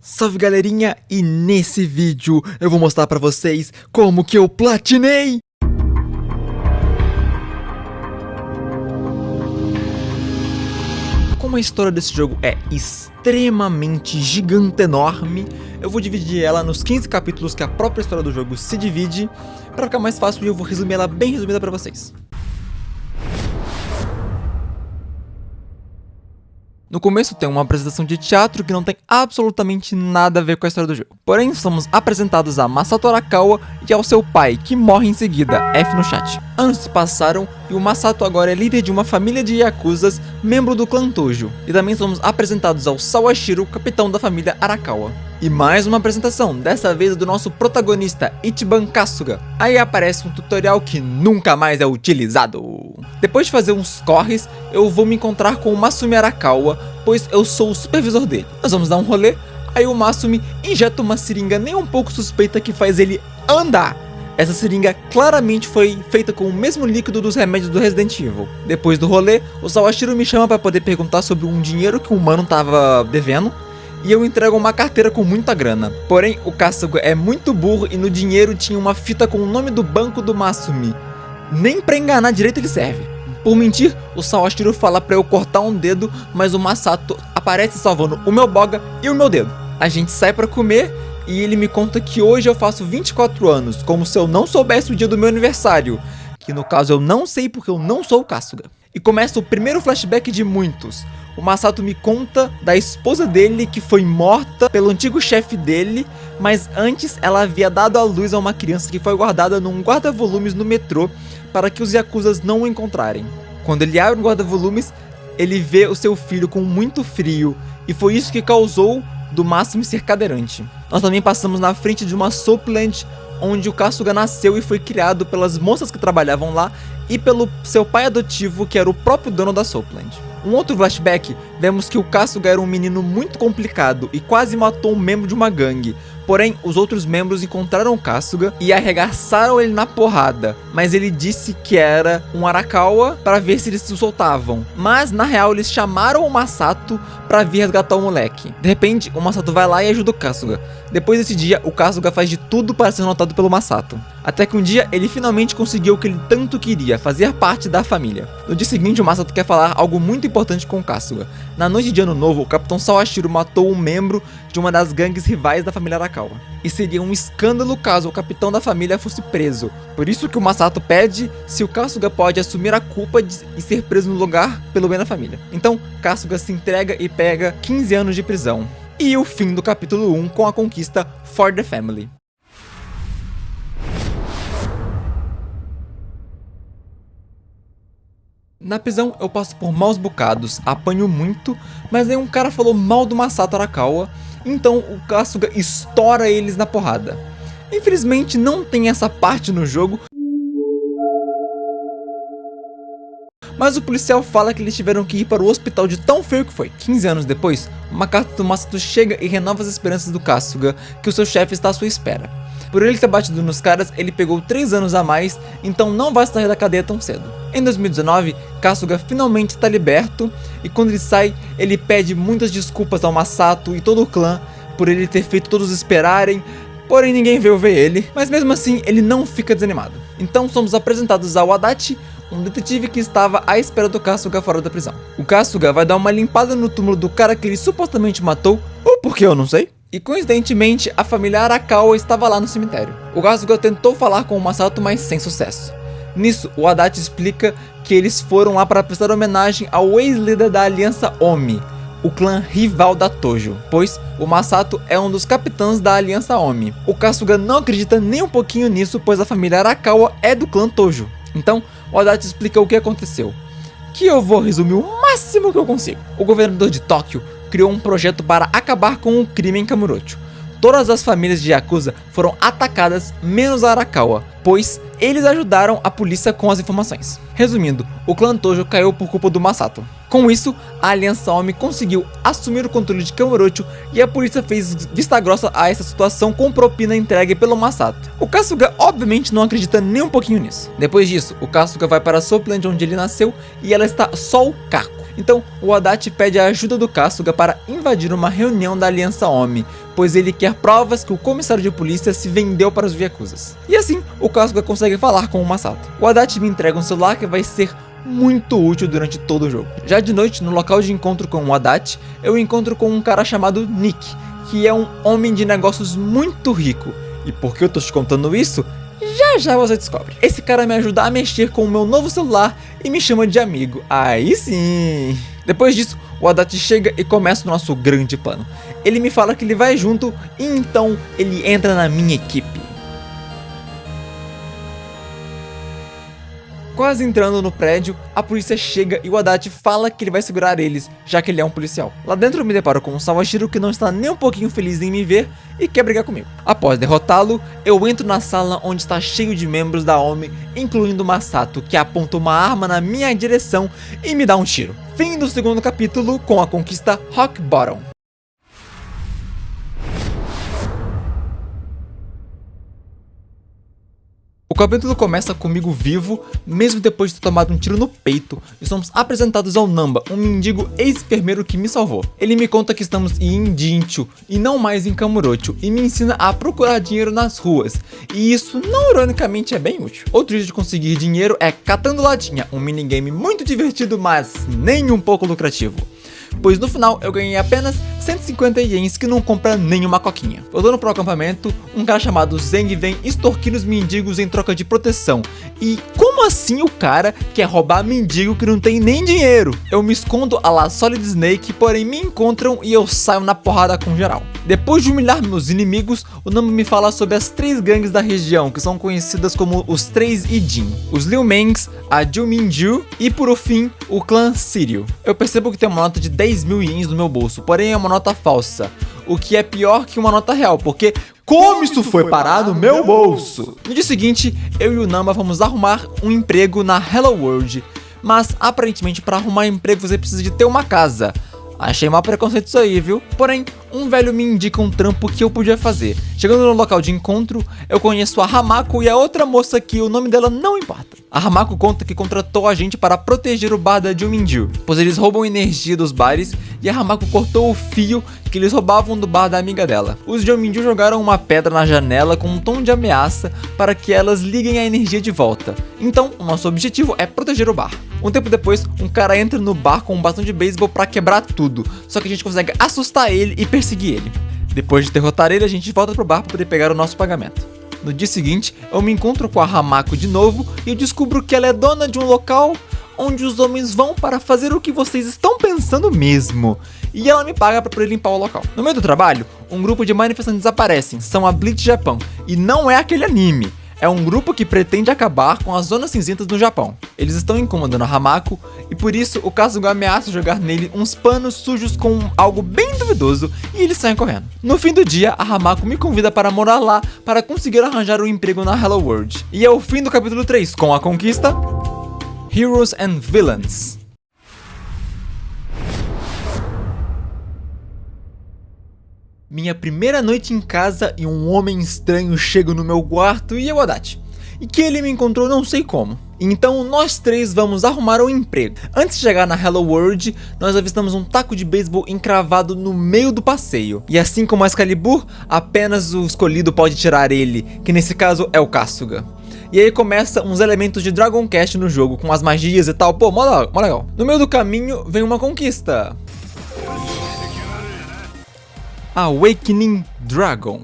Salve galerinha, e nesse vídeo eu vou mostrar pra vocês como que eu platinei! Como a história desse jogo é extremamente gigante, enorme, eu vou dividir ela nos 15 capítulos que a própria história do jogo se divide. Pra ficar mais fácil, eu vou resumir ela bem resumida pra vocês. No começo tem uma apresentação de teatro que não tem absolutamente nada a ver com a história do jogo. Porém, somos apresentados a Masato Arakawa e ao seu pai, que morre em seguida, F no chat. Anos se passaram e o Masato agora é líder de uma família de yakuzas, membro do clã Tojo. E também somos apresentados ao Sawashiro, capitão da família Arakawa. E mais uma apresentação, dessa vez do nosso protagonista, Ichiban Kasuga. Aí aparece um tutorial que nunca mais é utilizado. Depois de fazer uns corres, eu vou me encontrar com o Masumi Arakawa, pois eu sou o supervisor dele. Nós vamos dar um rolê, aí o Masumi injeta uma seringa nem um pouco suspeita que faz ele andar. Essa seringa claramente foi feita com o mesmo líquido dos remédios do Resident Evil. Depois do rolê, o Sawashiro me chama para poder perguntar sobre um dinheiro que o humano tava devendo. E eu entrego uma carteira com muita grana. Porém, o Kasuga é muito burro e no dinheiro tinha uma fita com o nome do banco do Masumi. Nem pra enganar direito ele serve. Por mentir, o Sawashiro fala pra eu cortar um dedo, mas o Masato aparece salvando o meu boga e o meu dedo. A gente sai pra comer e ele me conta que hoje eu faço 24 anos, como se eu não soubesse o dia do meu aniversário. Que no caso eu não sei porque eu não sou o Kasuga. E começa o primeiro flashback de muitos. O Masato me conta da esposa dele que foi morta pelo antigo chefe dele, mas antes ela havia dado à luz a uma criança que foi guardada num guarda-volumes no metrô para que os yakuzas não o encontrarem. Quando ele abre o guarda-volumes, ele vê o seu filho com muito frio e foi isso que causou do Masumi ser cadeirante. Nós também passamos na frente de uma Soapland onde o Kasuga nasceu e foi criado pelas moças que trabalhavam lá e pelo seu pai adotivo, que era o próprio dono da Soapland. Um outro flashback, vemos que o Kasuga era um menino muito complicado e quase matou um membro de uma gangue. Porém, os outros membros encontraram o Kasuga e arregaçaram ele na porrada, mas ele disse que era um Arakawa para ver se eles se soltavam. Mas na real eles chamaram o Masato para vir resgatar o moleque. De repente, o Masato vai lá e ajuda o Kasuga. Depois desse dia, o Kasuga faz de tudo para ser notado pelo Masato. Até que um dia ele finalmente conseguiu o que ele tanto queria, fazer parte da família. No dia seguinte, o Masato quer falar algo muito importante com o Kasuga. Na noite de ano novo, o Capitão Sawashiro matou um membro de uma das gangues rivais da família Arakawa. E seria um escândalo caso o capitão da família fosse preso. Por isso que o Masato pede se o Kasuga pode assumir a culpa e ser preso no lugar pelo bem da família. Então, Kasuga se entrega e pega 15 anos de prisão. E o fim do capítulo 1 com a conquista For the Family. Na prisão eu passo por maus bocados, apanho muito, mas nenhum cara falou mal do Masato Arakawa, então o Kasuga estoura eles na porrada. Infelizmente não tem essa parte no jogo, mas o policial fala que eles tiveram que ir para o hospital de tão feio que foi. 15 anos depois, uma carta do Masato chega e renova as esperanças do Kasuga, que o seu chefe está à sua espera. Por ele ter batido nos caras, ele pegou 3 anos a mais, então não vai sair da cadeia tão cedo. Em 2019, Kasuga finalmente está liberto, e quando ele sai, ele pede muitas desculpas ao Masato e todo o clã por ele ter feito todos esperarem, porém ninguém veio ver ele, mas mesmo assim ele não fica desanimado. Então somos apresentados ao Adachi, um detetive que estava à espera do Kasuga fora da prisão. O Kasuga vai dar uma limpada no túmulo do cara que ele supostamente matou, ou por que eu não sei. E coincidentemente, a família Arakawa estava lá no cemitério. O Kasuga tentou falar com o Masato, mas sem sucesso. Nisso, o Adachi explica que eles foram lá para prestar homenagem ao ex-líder da Aliança Omi, o clã rival da Tojo, pois o Masato é um dos capitães da Aliança Omi. O Kasuga não acredita nem um pouquinho nisso, pois a família Arakawa é do clã Tojo. Então, o Adachi explica o que aconteceu, que eu vou resumir o máximo que eu consigo. O governador de Tóquio criou um projeto para acabar com o crime em Kamurocho. Todas as famílias de Yakuza foram atacadas, menos a Arakawa, pois eles ajudaram a polícia com as informações. Resumindo, o clã Tojo caiu por culpa do Masato. Com isso, a Aliança Omi conseguiu assumir o controle de Kamurocho e a polícia fez vista grossa a essa situação com propina entregue pelo Masato. O Kasuga obviamente não acredita nem um pouquinho nisso. Depois disso, o Kasuga vai para a Soapland onde ele nasceu e ela está só o caco. Então, o Adachi pede a ajuda do Kasuga para invadir uma reunião da Aliança Omi, pois ele quer provas que o comissário de polícia se vendeu para os Yakuzas. E assim, o Kasuga consegue falar com o Masato. O Adachi me entrega um celular que vai ser muito útil durante todo o jogo. Já de noite, no local de encontro com o Adachi, eu encontro com um cara chamado Nick, que é um homem de negócios muito rico. E por que eu tô te contando isso? Já já você descobre. Esse cara me ajuda a mexer com o meu novo celular e me chama de amigo. Aí sim! Depois disso, o Adachi chega e começa o nosso grande plano. Ele me fala que ele vai junto e então ele entra na minha equipe. Quase entrando no prédio, a polícia chega e o Adachi fala que ele vai segurar eles, já que ele é um policial. Lá dentro eu me deparo com o Sawashiro, que não está nem um pouquinho feliz em me ver e quer brigar comigo. Após derrotá-lo, eu entro na sala onde está cheio de membros da OMI, incluindo Masato, que aponta uma arma na minha direção e me dá um tiro. Fim do segundo capítulo com a conquista Rock Bottom. O capítulo começa comigo vivo, mesmo depois de ter tomado um tiro no peito, e somos apresentados ao Namba, um mendigo ex-enfermeiro que me salvou. Ele me conta que estamos em Jinchu e não mais em Kamurocho, e me ensina a procurar dinheiro nas ruas, e isso não ironicamente é bem útil. Outro jeito de conseguir dinheiro é catando latinha, um minigame muito divertido, mas nem um pouco lucrativo. Pois no final eu ganhei apenas 150 ienes que não compra nenhuma coquinha. Voltando pro acampamento, um cara chamado Zeng vem extorquindo os mendigos em troca de proteção. E como assim o cara quer roubar mendigo que não tem nem dinheiro? Eu me escondo a la Solid Snake, porém me encontram e eu saio na porrada com geral. Depois de humilhar meus inimigos, o Namba me fala sobre as 3 gangues da região, que são conhecidas como os 3 Ijin. Os Liu Mengs, a Juminju e por fim, o clã Siryu. Eu percebo que tem uma nota de 10.000 ienes no meu bolso, porém é uma nota falsa, o que é pior que uma nota real, porque como isso foi parar no meu bolso? No dia seguinte, eu e o Namba vamos arrumar um emprego na Hello World, mas aparentemente para arrumar emprego você precisa de ter uma casa. Achei mal preconceito isso aí, viu? Porém, um velho me indica um trampo que eu podia fazer. Chegando no local de encontro, eu conheço a Hamako e a outra moça que o nome dela não importa. A Hamako conta que contratou a gente para proteger o bar da Juminju, pois eles roubam energia dos bares e a Hamako cortou o fio que eles roubavam do bar da amiga dela. Os Juminju jogaram uma pedra na janela com um tom de ameaça para que elas liguem a energia de volta. Então, o nosso objetivo é proteger o bar. Um tempo depois, um cara entra no bar com um bastão de beisebol para quebrar tudo, só que a gente consegue assustar ele e perseguir ele. Depois de derrotar ele, a gente volta pro bar para poder pegar o nosso pagamento. No dia seguinte, eu me encontro com a Hamako de novo e eu descubro que ela é dona de um local onde os homens vão para fazer o que vocês estão pensando mesmo. E ela me paga para poder limpar o local. No meio do trabalho, um grupo de manifestantes aparecem, são a Bleach Japão, e não é aquele anime. É um grupo que pretende acabar com as zonas cinzentas no Japão. Eles estão incomodando a Hamako e por isso o Kasuga ameaça jogar nele uns panos sujos com algo bem duvidoso e eles saem correndo. No fim do dia, a Hamako me convida para morar lá para conseguir arranjar um emprego na Hello World. E é o fim do capítulo 3 com a conquista Heroes and Villains. Minha primeira noite em casa e um homem estranho chega no meu quarto e é o Adachi. E que ele me encontrou não sei como. Então nós 3 vamos arrumar um emprego. Antes de chegar na Hello World, nós avistamos um taco de beisebol encravado no meio do passeio. E assim como a Excalibur, apenas o escolhido pode tirar ele, que nesse caso é o Kasuga. E aí começa uns elementos de Dragon Quest no jogo, com as magias e tal, pô, mó legal. No meio do caminho vem uma conquista. Awakening Dragon.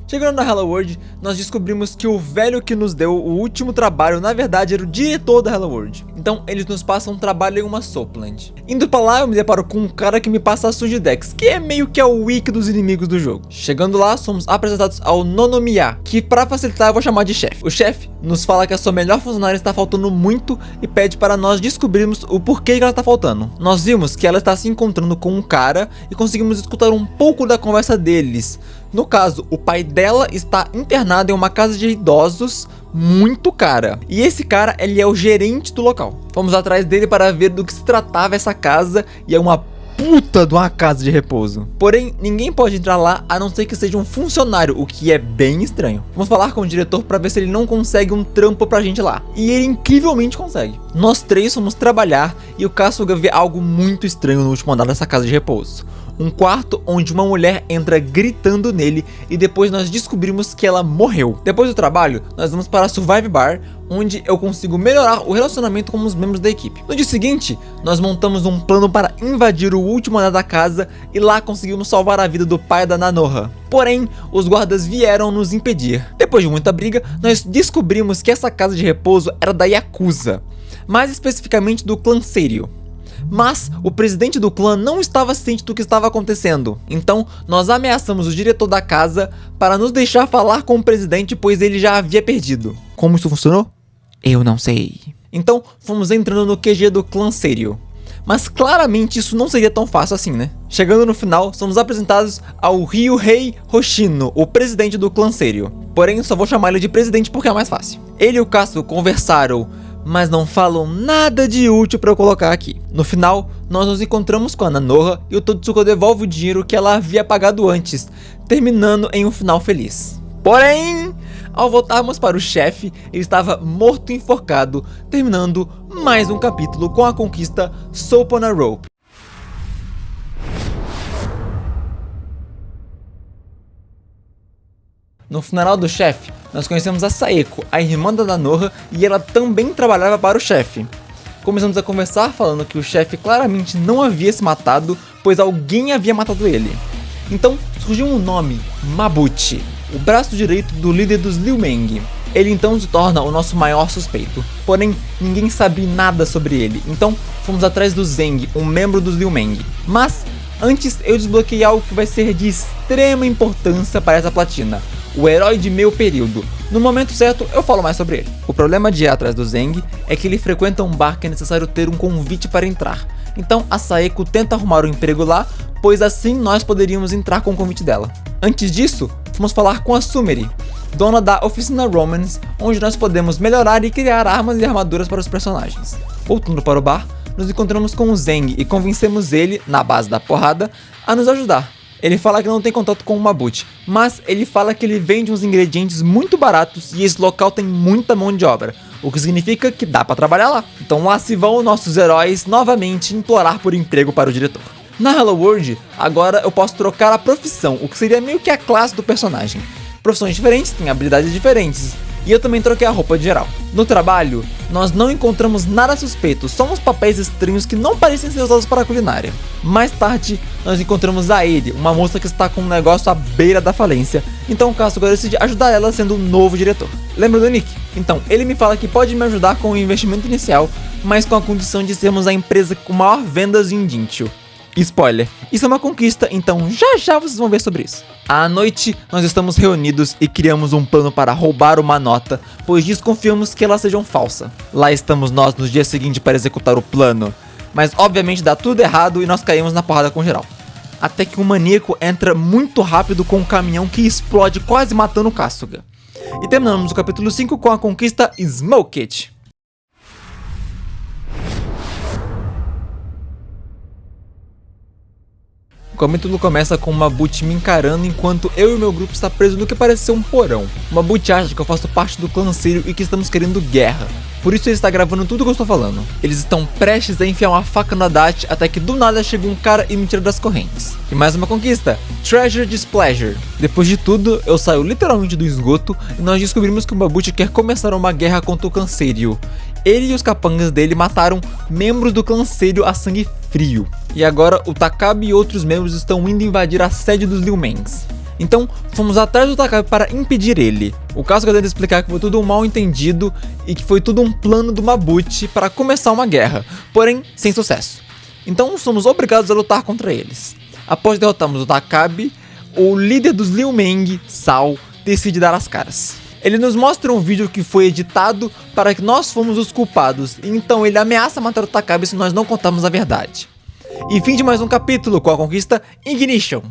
Chegando na Hello World, nós descobrimos que o velho que nos deu o último trabalho, na verdade, era o diretor da Hello World. Então, eles nos passam um trabalho em uma Soapland. Indo pra lá, eu me deparo com um cara que me passa a Sunjidex, que é meio que a wiki dos inimigos do jogo. Chegando lá, somos apresentados ao Nonomiya, que pra facilitar eu vou chamar de chefe. O chefe nos fala que a sua melhor funcionária está faltando muito e pede para nós descobrirmos o porquê que ela está faltando. Nós vimos que ela está se encontrando com um cara e conseguimos escutar um pouco da conversa deles. No caso, o pai dela está internado em uma casa de idosos muito cara. E esse cara, ele é o gerente do local. Fomos atrás dele para ver do que se tratava essa casa e é uma puta de uma casa de repouso. Porém, ninguém pode entrar lá a não ser que seja um funcionário, o que é bem estranho. Vamos falar com o diretor pra ver se ele não consegue um trampo pra gente lá. E ele incrivelmente consegue. Nós três fomos trabalhar e o Kasuga vê algo muito estranho no último andar dessa casa de repouso. Um quarto onde uma mulher entra gritando nele e depois nós descobrimos que ela morreu. Depois do trabalho, nós vamos para a Survive Bar, onde eu consigo melhorar o relacionamento com os membros da equipe. No dia seguinte, nós montamos um plano para invadir o último andar da casa e lá conseguimos salvar a vida do pai da Nanoha. Porém, os guardas vieram nos impedir. Depois de muita briga, nós descobrimos que essa casa de repouso era da Yakuza, mais especificamente do clã Seiryu. Mas o presidente do clã não estava ciente do que estava acontecendo. Então nós ameaçamos o diretor da casa para nos deixar falar com o presidente, pois ele já havia perdido. Como isso funcionou? Eu não sei. Então fomos entrando no QG do clã Seiryu. Mas claramente isso não seria tão fácil assim, né? Chegando no final, somos apresentados ao Ryuhei Hoshino, o presidente do clã Seiryu. Porém, só vou chamar ele de presidente porque é mais fácil. Ele e o Kasuga conversaram, mas não falam nada de útil para eu colocar aqui. No final, nós nos encontramos com a Nanoha e o Totsuko devolve o dinheiro que ela havia pagado antes, terminando em um final feliz. Porém, ao voltarmos para o chefe, ele estava morto e enforcado, terminando mais um capítulo com a conquista Soap on a Rope. No funeral do chefe, nós conhecemos a Saeko, a irmã da Nanoha, e ela também trabalhava para o chefe. Começamos a conversar falando que o chefe claramente não havia se matado, pois alguém havia matado ele. Então surgiu um nome, Mabuchi, o braço direito do líder dos Liu Meng. Ele então se torna o nosso maior suspeito, porém ninguém sabe nada sobre ele, então fomos atrás do Zeng, um membro dos Liu Meng. Mas antes eu desbloqueei algo que vai ser de extrema importância para essa platina: o herói de meio período. No momento certo eu falo mais sobre ele. O problema de ir atrás do Zeng é que ele frequenta um bar que é necessário ter um convite para entrar. Então a Saeko tenta arrumar um emprego lá, pois assim nós poderíamos entrar com o convite dela. Antes disso, fomos falar com a Sumeri, dona da oficina Romance, onde nós podemos melhorar e criar armas e armaduras para os personagens. Voltando para o bar, nos encontramos com o Zeng e convencemos ele, na base da porrada, a nos ajudar. Ele fala que não tem contato com o Mabuchi, mas ele fala que ele vende uns ingredientes muito baratos e esse local tem muita mão de obra, o que significa que dá pra trabalhar lá. Então lá se vão nossos heróis novamente implorar por emprego para o diretor. Na Hello World, agora eu posso trocar a profissão, o que seria meio que a classe do personagem. Profissões diferentes têm habilidades diferentes, e eu também troquei a roupa de geral. No trabalho, nós não encontramos nada suspeito, só uns papéis estranhos que não parecem ser usados para a culinária. Mais tarde, nós encontramos a Eri, uma moça que está com um negócio à beira da falência, então o Kasuga decide ajudar ela sendo o novo diretor. Lembra do Nick? Então, ele me fala que pode me ajudar com o investimento inicial, mas com a condição de sermos a empresa com maior vendas em Jinchu. Spoiler, isso é uma conquista, então já vocês vão ver sobre isso. À noite, nós estamos reunidos e criamos um plano para roubar uma nota, pois desconfiamos que elas sejam falsas. Lá estamos nós no dia seguinte para executar o plano, mas obviamente dá tudo errado e nós caímos na porrada com geral. Até que um maníaco entra muito rápido com um caminhão que explode, quase matando o Kasuga. E terminamos o capítulo 5 com a conquista Smoke It. O capítulo começa com o Mabuchi me encarando enquanto eu e meu grupo está preso no que parece ser um porão. O Mabuchi acha que eu faço parte do clã Seiryu e que estamos querendo guerra. Por isso ele está gravando tudo o que eu estou falando. Eles estão prestes a enfiar uma faca no Adachi até que do nada chega um cara e me tira das correntes. E mais uma conquista, Treasure Displeasure. Depois de tudo, eu saio literalmente do esgoto e nós descobrimos que o Mabuchi quer começar uma guerra contra o clã Seiryu. Ele e os capangas dele mataram membros do clã Seiryu a sangue frio. E agora o Takabe e outros membros estão indo invadir a sede dos Liu Mengs. Então fomos atrás do Takabe para impedir ele. O Kasuga tenta explicar que foi tudo um mal entendido e que foi tudo um plano do Mabuchi para começar uma guerra, porém sem sucesso. Então somos obrigados a lutar contra eles. Após derrotarmos o Takabe, o líder dos Liu Meng, Sao, decide dar as caras. Ele nos mostra um vídeo que foi editado para que nós fomos os culpados, e então ele ameaça matar o Takabe se nós não contarmos a verdade. E fim de mais um capítulo com a conquista Ignition.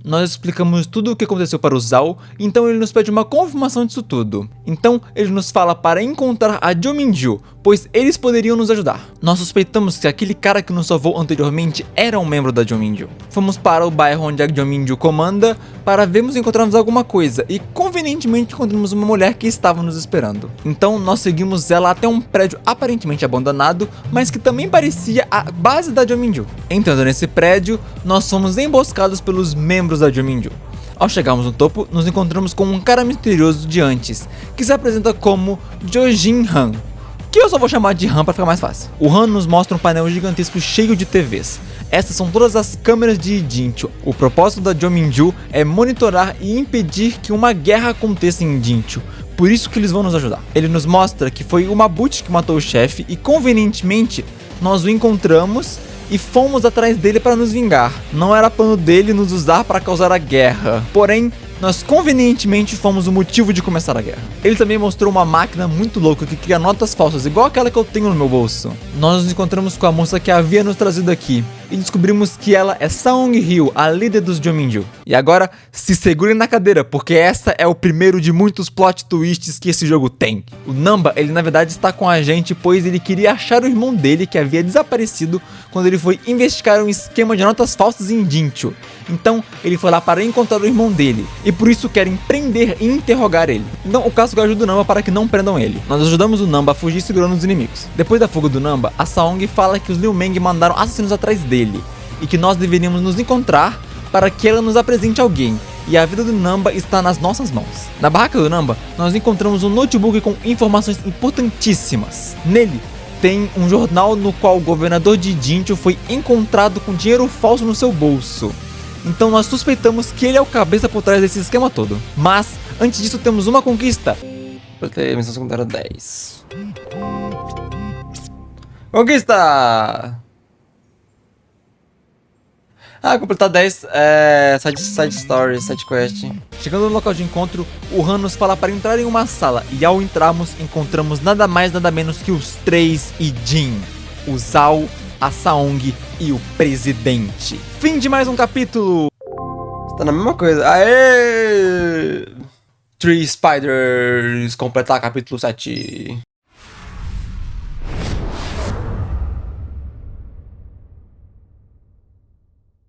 nós explicamos tudo o que aconteceu para o Zhao, então ele nos pede uma confirmação disso tudo. Então ele nos fala para encontrar a Jominju, pois eles poderiam nos ajudar. Nós suspeitamos que aquele cara que nos salvou anteriormente era um membro da Jominju. Fomos para o bairro onde a Jominju comanda para vermos se encontramos alguma coisa e convenientemente encontramos uma mulher que estava nos esperando. Então nós seguimos ela até um prédio aparentemente abandonado, mas que também parecia a base da Jominju. Entrando nesse prédio, nós fomos emboscados pelos membros da Jominju. Ao chegarmos no topo, nos encontramos com um cara misterioso de antes, que se apresenta como Jojin Han, que eu só vou chamar de Han para ficar mais fácil. O Han nos mostra um painel gigantesco cheio de TVs. Essas são todas as câmeras de Jinchu. O propósito da Jominju é monitorar e impedir que uma guerra aconteça em Jinchu. Por isso que eles vão nos ajudar. Ele nos mostra que foi o Mabuchi que matou o chefe e convenientemente nós o encontramos e fomos atrás dele para nos vingar. Não era plano dele nos usar para causar a guerra. Porém, nós convenientemente fomos o motivo de começar a guerra. Ele também mostrou uma máquina muito louca que cria notas falsas, igual aquela que eu tenho no meu bolso. Nós nos encontramos com a moça que havia nos trazido aqui e descobrimos que ela é Saong Ryu, a líder dos Jominju. E agora, se segurem na cadeira, porque essa é o primeiro de muitos plot twists que esse jogo tem. O Namba, ele na verdade está com a gente, pois ele queria achar o irmão dele que havia desaparecido quando ele foi investigar um esquema de notas falsas em Jinchu. Então, ele foi lá para encontrar o irmão dele, e por isso querem prender e interrogar ele. Então, o Kasuga ajuda o Namba para que não prendam ele. Nós ajudamos o Namba a fugir segurando os inimigos. Depois da fuga do Namba, a Saong fala que os Liu Meng mandaram assassinos atrás dele, e que nós deveríamos nos encontrar para que ela nos apresente alguém, e a vida do Namba está nas nossas mãos. Na barraca do Namba, nós encontramos um notebook com informações importantíssimas. Nele, tem um jornal no qual o governador de Jinchu foi encontrado com dinheiro falso no seu bolso. Então nós suspeitamos que ele é o cabeça por trás desse esquema todo. Mas, antes disso, temos uma conquista. Completei a missão secundária 10. Conquista! Completar 10 side story, side quest. Chegando no local de encontro, o Han nos fala para entrar em uma sala. E ao entrarmos, encontramos nada mais nada menos que os 3 Ijin. O Zhao, a Saong e o presidente. Fim de mais um capítulo. Tá na mesma coisa. Aê! 3 Spiders. Completar capítulo 7.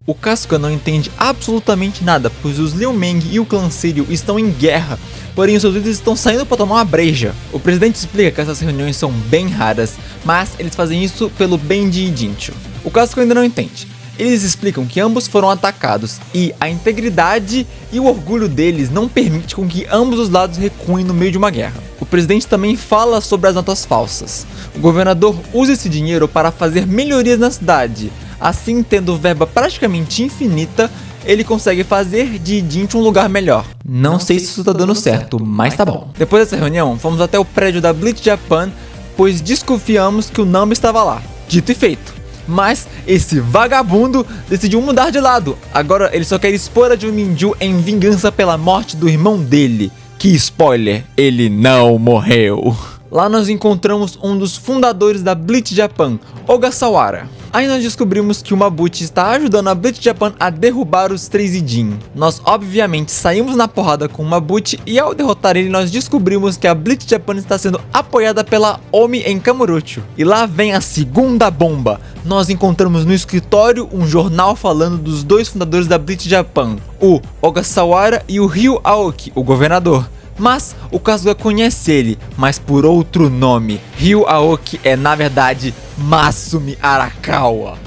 O Kasuga não entende absolutamente nada, pois os Liu Meng e o clã Sírio estão em guerra, porém os seus líderes estão saindo para tomar uma breja. O presidente explica que essas reuniões são bem raras, mas eles fazem isso pelo bem de Jinchu. O Kasuga ainda não entende. Eles explicam que ambos foram atacados e a integridade e o orgulho deles não permite com que ambos os lados recuem no meio de uma guerra. O presidente também fala sobre as notas falsas. O governador usa esse dinheiro para fazer melhorias na cidade. Assim, tendo verba praticamente infinita, ele consegue fazer de Jinchu um lugar melhor. Não sei se isso tá dando certo, mas tá bom. Depois dessa reunião, fomos até o prédio da Bleach Japan, pois desconfiamos que o Namba estava lá. Dito e feito. Mas esse vagabundo decidiu mudar de lado. Agora ele só quer expor a Jominju em vingança pela morte do irmão dele. Que spoiler, ele não morreu. Lá nós encontramos um dos fundadores da Bleach Japan, Ogasawara. Aí nós descobrimos que o Mabuchi está ajudando a Bleach Japan a derrubar os 3 Ijin. Nós obviamente saímos na porrada com o Mabuchi e ao derrotar ele nós descobrimos que a Bleach Japan está sendo apoiada pela Omi em Kamurocho. E lá vem a segunda bomba. Nós encontramos no escritório um jornal falando dos 2 fundadores da Bleach Japan, o Ogasawara e o Ryu Aoki, o governador. Mas o Kasuga conhece ele, mas por outro nome. Ryu Aoki é na verdade Masumi Arakawa.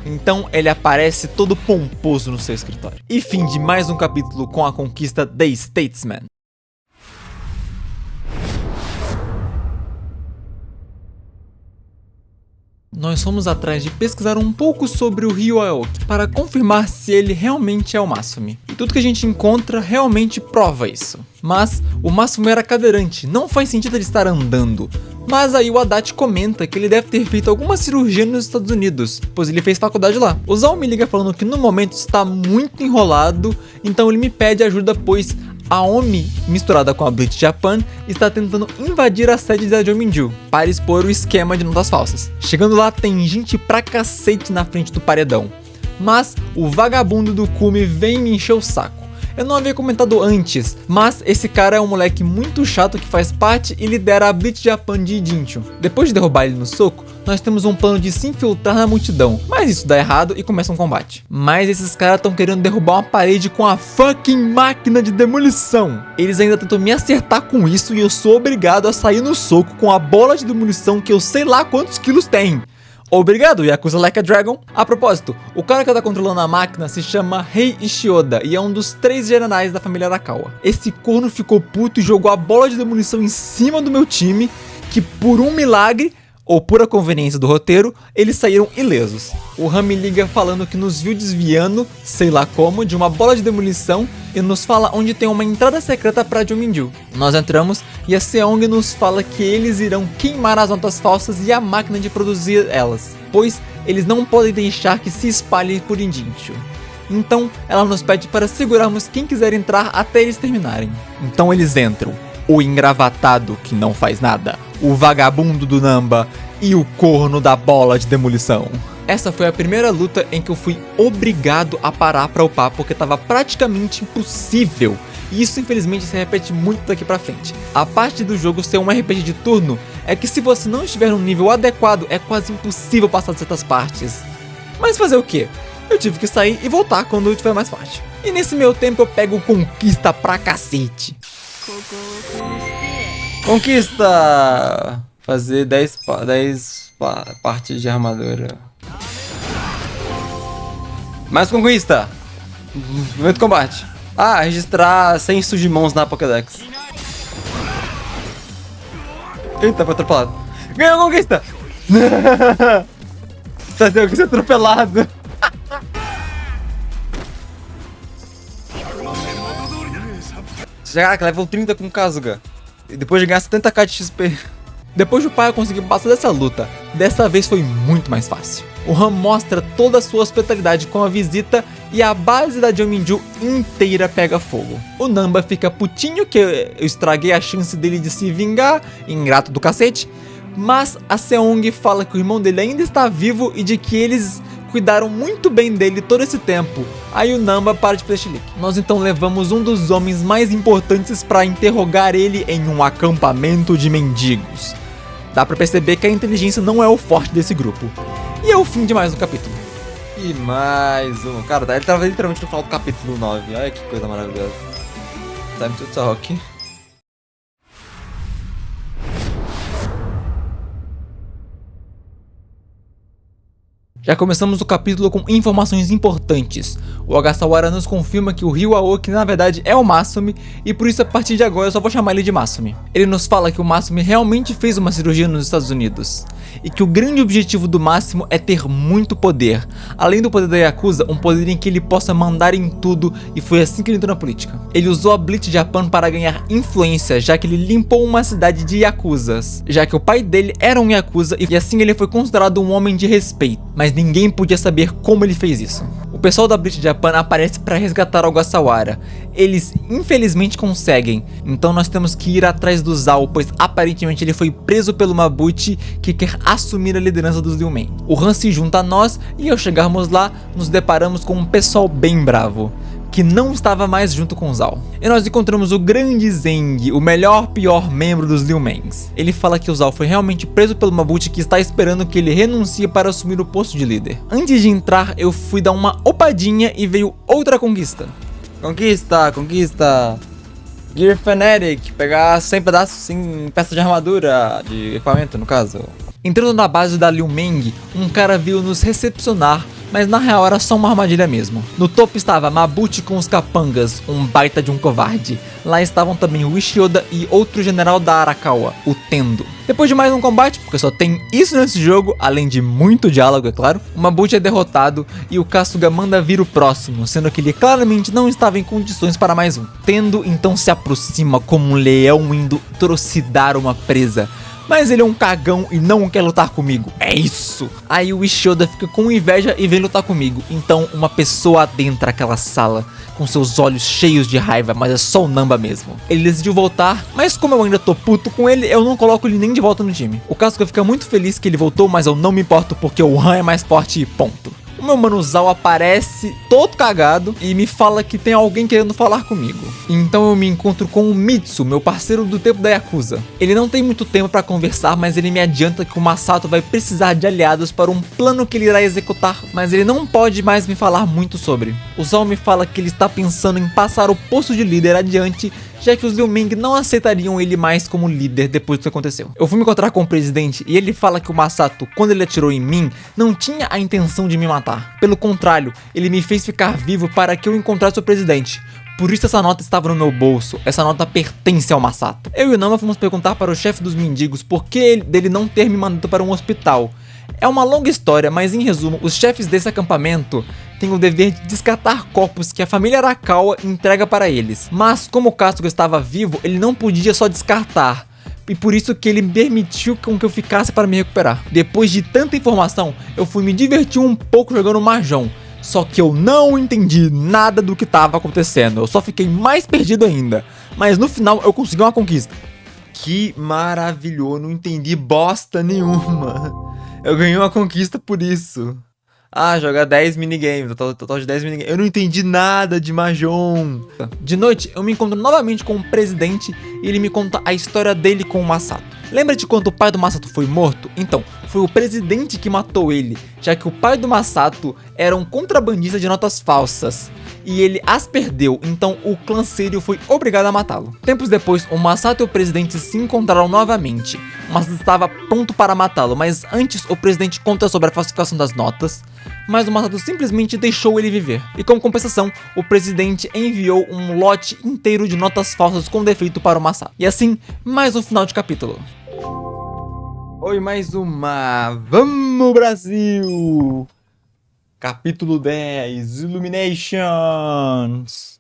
Então ele aparece todo pomposo no seu escritório. E fim de mais um capítulo com a conquista The Statesman. Nós fomos atrás de pesquisar um pouco sobre o Ryu Aoki para confirmar se ele realmente é o Masumi. E tudo que a gente encontra realmente prova isso. Mas o Masumi era cadeirante, não faz sentido ele estar andando. Mas aí o Adachi comenta que ele deve ter feito alguma cirurgia nos Estados Unidos, pois ele fez faculdade lá. O Zhao me liga falando que no momento está muito enrolado, então ele me pede ajuda, pois a Omi, misturada com a Bleach Japan, está tentando invadir a sede da Jominju para expor o esquema de notas falsas. Chegando lá tem gente pra cacete na frente do paredão. Mas o vagabundo do Kumi vem me encher o saco. Eu não havia comentado antes, mas esse cara é um moleque muito chato que faz parte e lidera a Bleach Japan de Jinchon. Depois de derrubar ele no soco, nós temos um plano de se infiltrar na multidão, mas isso dá errado e começa um combate. Mas esses caras estão querendo derrubar uma parede com a fucking máquina de demolição. Eles ainda tentam me acertar com isso e eu sou obrigado a sair no soco com a bola de demolição que eu sei lá quantos quilos tem. Obrigado, Yakuza Like a Dragon. A propósito, o cara que tá controlando a máquina se chama Rei Ishioda e é um dos 3 generais da família Arakawa. Esse corno ficou puto e jogou a bola de demolição em cima do meu time, que por um milagre, ou pura conveniência do roteiro, eles saíram ilesos. O Han me liga falando que nos viu desviando, sei lá como, de uma bola de demolição e nos fala onde tem uma entrada secreta para Jominju. Nós entramos e a Seong nos fala que eles irão queimar as notas falsas e a máquina de produzir elas, pois eles não podem deixar que se espalhem por Jinchon. Então ela nos pede para segurarmos quem quiser entrar até eles terminarem. Então eles entram. O engravatado que não faz nada, o vagabundo do Namba e o corno da bola de demolição. Essa foi a primeira luta em que eu fui obrigado a parar pra upar porque tava praticamente impossível. E isso infelizmente se repete muito daqui pra frente. A parte do jogo ser um RPG de turno é que se você não estiver num nível adequado é quase impossível passar de certas partes. Mas fazer o que? Eu tive que sair e voltar quando tiver mais fácil. E nesse meu tempo eu pego conquista pra cacete. Conquista! Fazer 10 partes de armadura. Mais conquista! Momento combate. Ah, registrar 100 Sujimons na Pokédex. Eita, foi atropelado. Ganhou a conquista! Tadeu, que ser atropelado. Caraca, level 30 com Kasuga. E depois de ganhar 70k de XP. Depois do pai eu consegui passar dessa luta. Dessa vez foi muito mais fácil. O Han mostra toda a sua hospitalidade com a visita e a base da Jominju inteira pega fogo. O Namba fica putinho que eu estraguei a chance dele de se vingar, ingrato do cacete. Mas a Seong fala que o irmão dele ainda está vivo e de que eles cuidaram muito bem dele todo esse tempo. Aí o Namba para de fazer chilique. Nós então levamos um dos homens mais importantes para interrogar ele em um acampamento de mendigos. Dá pra perceber que a inteligência não é o forte desse grupo. E é o fim de mais um capítulo. E mais um. Cara, ele tava literalmente no final do capítulo 9. Olha que coisa maravilhosa. Time to talk. Já começamos o capítulo com informações importantes. O Ogasawara nos confirma que o Ryu Aoki na verdade é o Masumi e por isso a partir de agora eu só vou chamar ele de Masumi. Ele nos fala que o Masumi realmente fez uma cirurgia nos Estados Unidos e que o grande objetivo do Máximo é ter muito poder. Além do poder da Yakuza, um poder em que ele possa mandar em tudo e foi assim que ele entrou na política. Ele usou a Bleach Japan para ganhar influência, já que ele limpou uma cidade de Yakuzas, já que o pai dele era um Yakuza e assim ele foi considerado um homem de respeito. Mas ninguém podia saber como ele fez isso. O pessoal da Bleach Japan aparece para resgatar o Ogasawara. Eles infelizmente conseguem, então nós temos que ir atrás do Zal, pois aparentemente ele foi preso pelo Mabuchi que quer assumir a liderança dos Liu Meng. O Han se junta a nós e ao chegarmos lá, nos deparamos com um pessoal bem bravo, que não estava mais junto com o Zal. E nós encontramos o grande Zeng, o melhor pior membro dos Liu Mengs. Ele fala que o Zal foi realmente preso pelo Mabuchi que está esperando que ele renuncie para assumir o posto de líder. Antes de entrar, eu fui dar uma opadinha e veio outra conquista. Conquista! Gear Fanatic, pegar 100 pedaços, 100 peças de armadura, de equipamento no caso. Entrando na base da Liu Meng, um cara veio nos recepcionar, mas na real era só uma armadilha mesmo. No topo estava Mabuchi com os capangas, um baita de um covarde. Lá estavam também o Ishioda e outro general da Arakawa, o Tendo. Depois de mais um combate, porque só tem isso nesse jogo, além de muito diálogo, é claro, o Mabuchi é derrotado e o Kasuga manda vir o próximo, sendo que ele claramente não estava em condições para mais um. Tendo então se aproxima como um leão indo trucidar uma presa. Mas ele é um cagão e não quer lutar comigo, é isso! Aí o Ishioda fica com inveja e vem lutar comigo. Então uma pessoa adentra aquela sala, com seus olhos cheios de raiva, mas é só o Namba mesmo. Ele decidiu voltar, mas como eu ainda tô puto com ele, eu não coloco ele nem de volta no time. O Kasuga fica muito feliz que ele voltou, mas eu não me importo porque o Han é mais forte e ponto. o meu mano Zal aparece todo cagado e me fala que tem alguém querendo falar comigo. Então eu me encontro com o Mitsu, meu parceiro do tempo da Yakuza. Ele não tem muito tempo pra conversar, mas ele me adianta que o Masato vai precisar de aliados para um plano que ele irá executar, mas ele não pode mais me falar muito sobre. O Zal me fala que ele está pensando em passar o posto de líder adiante, já que os Liu Ming não aceitariam ele mais como líder depois do que aconteceu. Eu fui me encontrar com o presidente e ele fala que o Masato, quando ele atirou em mim, não tinha a intenção de me matar. Pelo contrário, ele me fez ficar vivo para que eu encontrasse o presidente. Por isso essa nota estava no meu bolso, essa nota pertence ao Masato. Eu e o Nama fomos perguntar para o chefe dos mendigos por que dele não ter me mandado para um hospital. É uma longa história, mas em resumo, os chefes desse acampamento têm o dever de descartar corpos que a família Arakawa entrega para eles. Mas como o Kasuga estava vivo, ele não podia só descartar. E por isso que ele permitiu que eu ficasse para me recuperar. Depois de tanta informação, eu fui me divertir um pouco jogando Mahjong. Só que eu não entendi nada do que estava acontecendo. Eu só fiquei mais perdido ainda. Mas no final eu consegui uma conquista. Que maravilhoso, não entendi bosta nenhuma. Eu ganhei uma conquista por isso. Ah, jogar 10 minigames, total de 10 minigames. Eu não entendi nada de Mahjong. De noite, eu me encontro novamente com o presidente e ele me conta a história dele com o Masato. Lembra de quando o pai do Masato foi morto? Então, foi o presidente que matou ele, já que o pai do Masato era um contrabandista de notas falsas. E ele as perdeu, então o clã Seiryu foi obrigado a matá-lo. Tempos depois, o Masato e o presidente se encontraram novamente. O Masato estava pronto para matá-lo, mas antes o presidente conta sobre a falsificação das notas, mas o Masato simplesmente deixou ele viver. E como compensação, o presidente enviou um lote inteiro de notas falsas com defeito para o Masato. E assim, mais um final de capítulo. Oi, mais uma! Vamos, Brasil! Capítulo 10, Illuminations.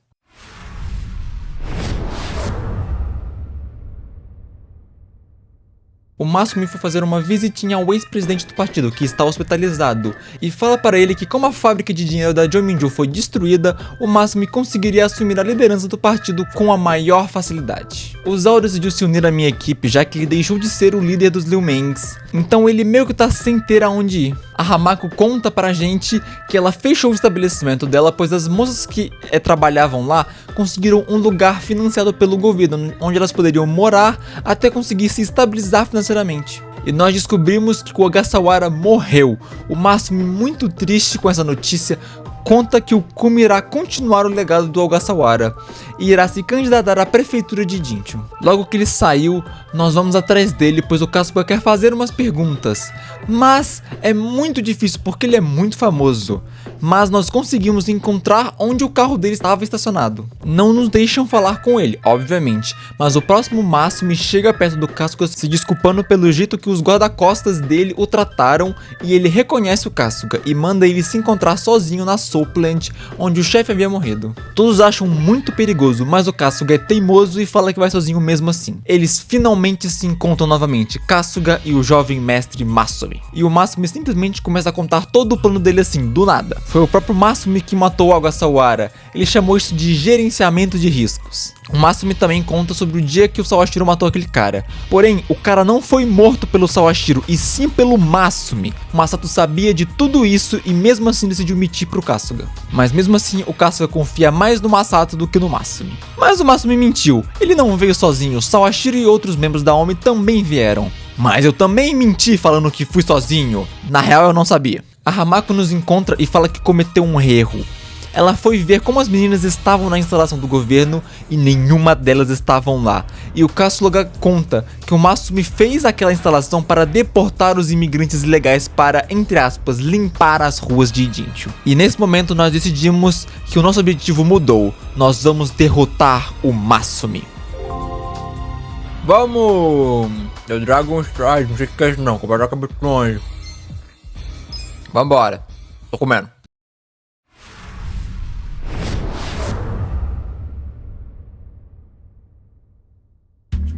O Masumi foi fazer uma visitinha ao ex-presidente do partido, que está hospitalizado, e fala para ele que como a fábrica de dinheiro da Jominju foi destruída, o Masumi conseguiria assumir a liderança do partido com a maior facilidade. O Zal decidiu se unir à minha equipe, já que ele deixou de ser o líder dos Liu Mengs, então ele meio que tá sem ter aonde ir. A Hamako conta pra gente que ela fechou o estabelecimento dela, pois as moças que trabalhavam lá conseguiram um lugar financiado pelo governo, onde elas poderiam morar até conseguir se estabilizar financeiramente. E nós descobrimos que o Ogasawara morreu. O Masumi, muito triste com essa notícia, conta que o Kumi irá continuar o legado do Ogasawara e irá se candidatar à prefeitura de Jinchu. Logo que ele saiu, nós vamos atrás dele, pois o Kasuga quer fazer umas perguntas, mas é muito difícil porque ele é muito famoso. Mas nós conseguimos encontrar onde o carro dele estava estacionado. Não nos deixam falar com ele, obviamente, mas o próximo Masumi chega perto do Kasuga se desculpando pelo jeito que os guarda-costas dele o trataram, e ele reconhece o Kasuga e manda ele se encontrar sozinho na Soapland, onde o chefe havia morrido. Todos acham muito perigoso, mas o Kasuga é teimoso e fala que vai sozinho mesmo assim. Eles finalmente se encontram novamente, Kasuga e o jovem mestre Masumi. E o Masumi simplesmente começa a contar todo o plano dele assim, do nada. Foi o próprio Masumi que matou o Ogasawara. Ele chamou isso de gerenciamento de riscos. O Masumi também conta sobre o dia que o Sawashiro matou aquele cara. Porém, o cara não foi morto pelo Sawashiro, e sim pelo Masumi. O Masato sabia de tudo isso e mesmo assim decidiu mentir pro Kasuga. Mas mesmo assim, o Kasuga confia mais no Masato do que no Masumi. Mas o Masumi mentiu. Ele não veio sozinho, Sawashiro e outros membros da OMI também vieram. Mas eu também menti falando que fui sozinho. Na real, eu não sabia. A Hamako nos encontra e fala que cometeu um erro. Ela foi ver como as meninas estavam na instalação do governo e nenhuma delas estavam lá. E o Kasuga conta que o Masumi fez aquela instalação para deportar os imigrantes ilegais para, entre aspas, limpar as ruas de Jinchu. E nesse momento nós decidimos que o nosso objetivo mudou. Nós vamos derrotar o Masumi. Vamos! Eu Dragon Strike, não sei o que é isso não, comprar capitões. Vambora. Tô comendo.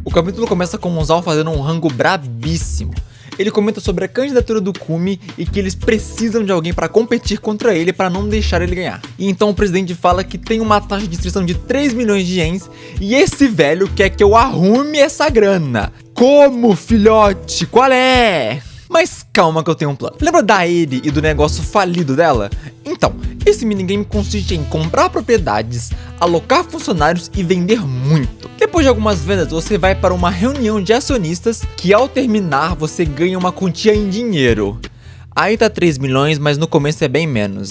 O capítulo começa com o Zal fazendo um rango brabíssimo. Ele comenta sobre a candidatura do Kumi e que eles precisam de alguém para competir contra ele para não deixar ele ganhar. E então o presidente fala que tem uma taxa de inscrição de 3 milhões de ienes e esse velho quer que eu arrume essa grana. Como, filhote? Qual é? Mas calma que eu tenho um plano. Lembra da Eri e do negócio falido dela? Então, esse minigame consiste em comprar propriedades, alocar funcionários e vender muito. Depois de algumas vendas, você vai para uma reunião de acionistas que ao terminar você ganha uma quantia em dinheiro. Aí tá 3 milhões, mas no começo é bem menos.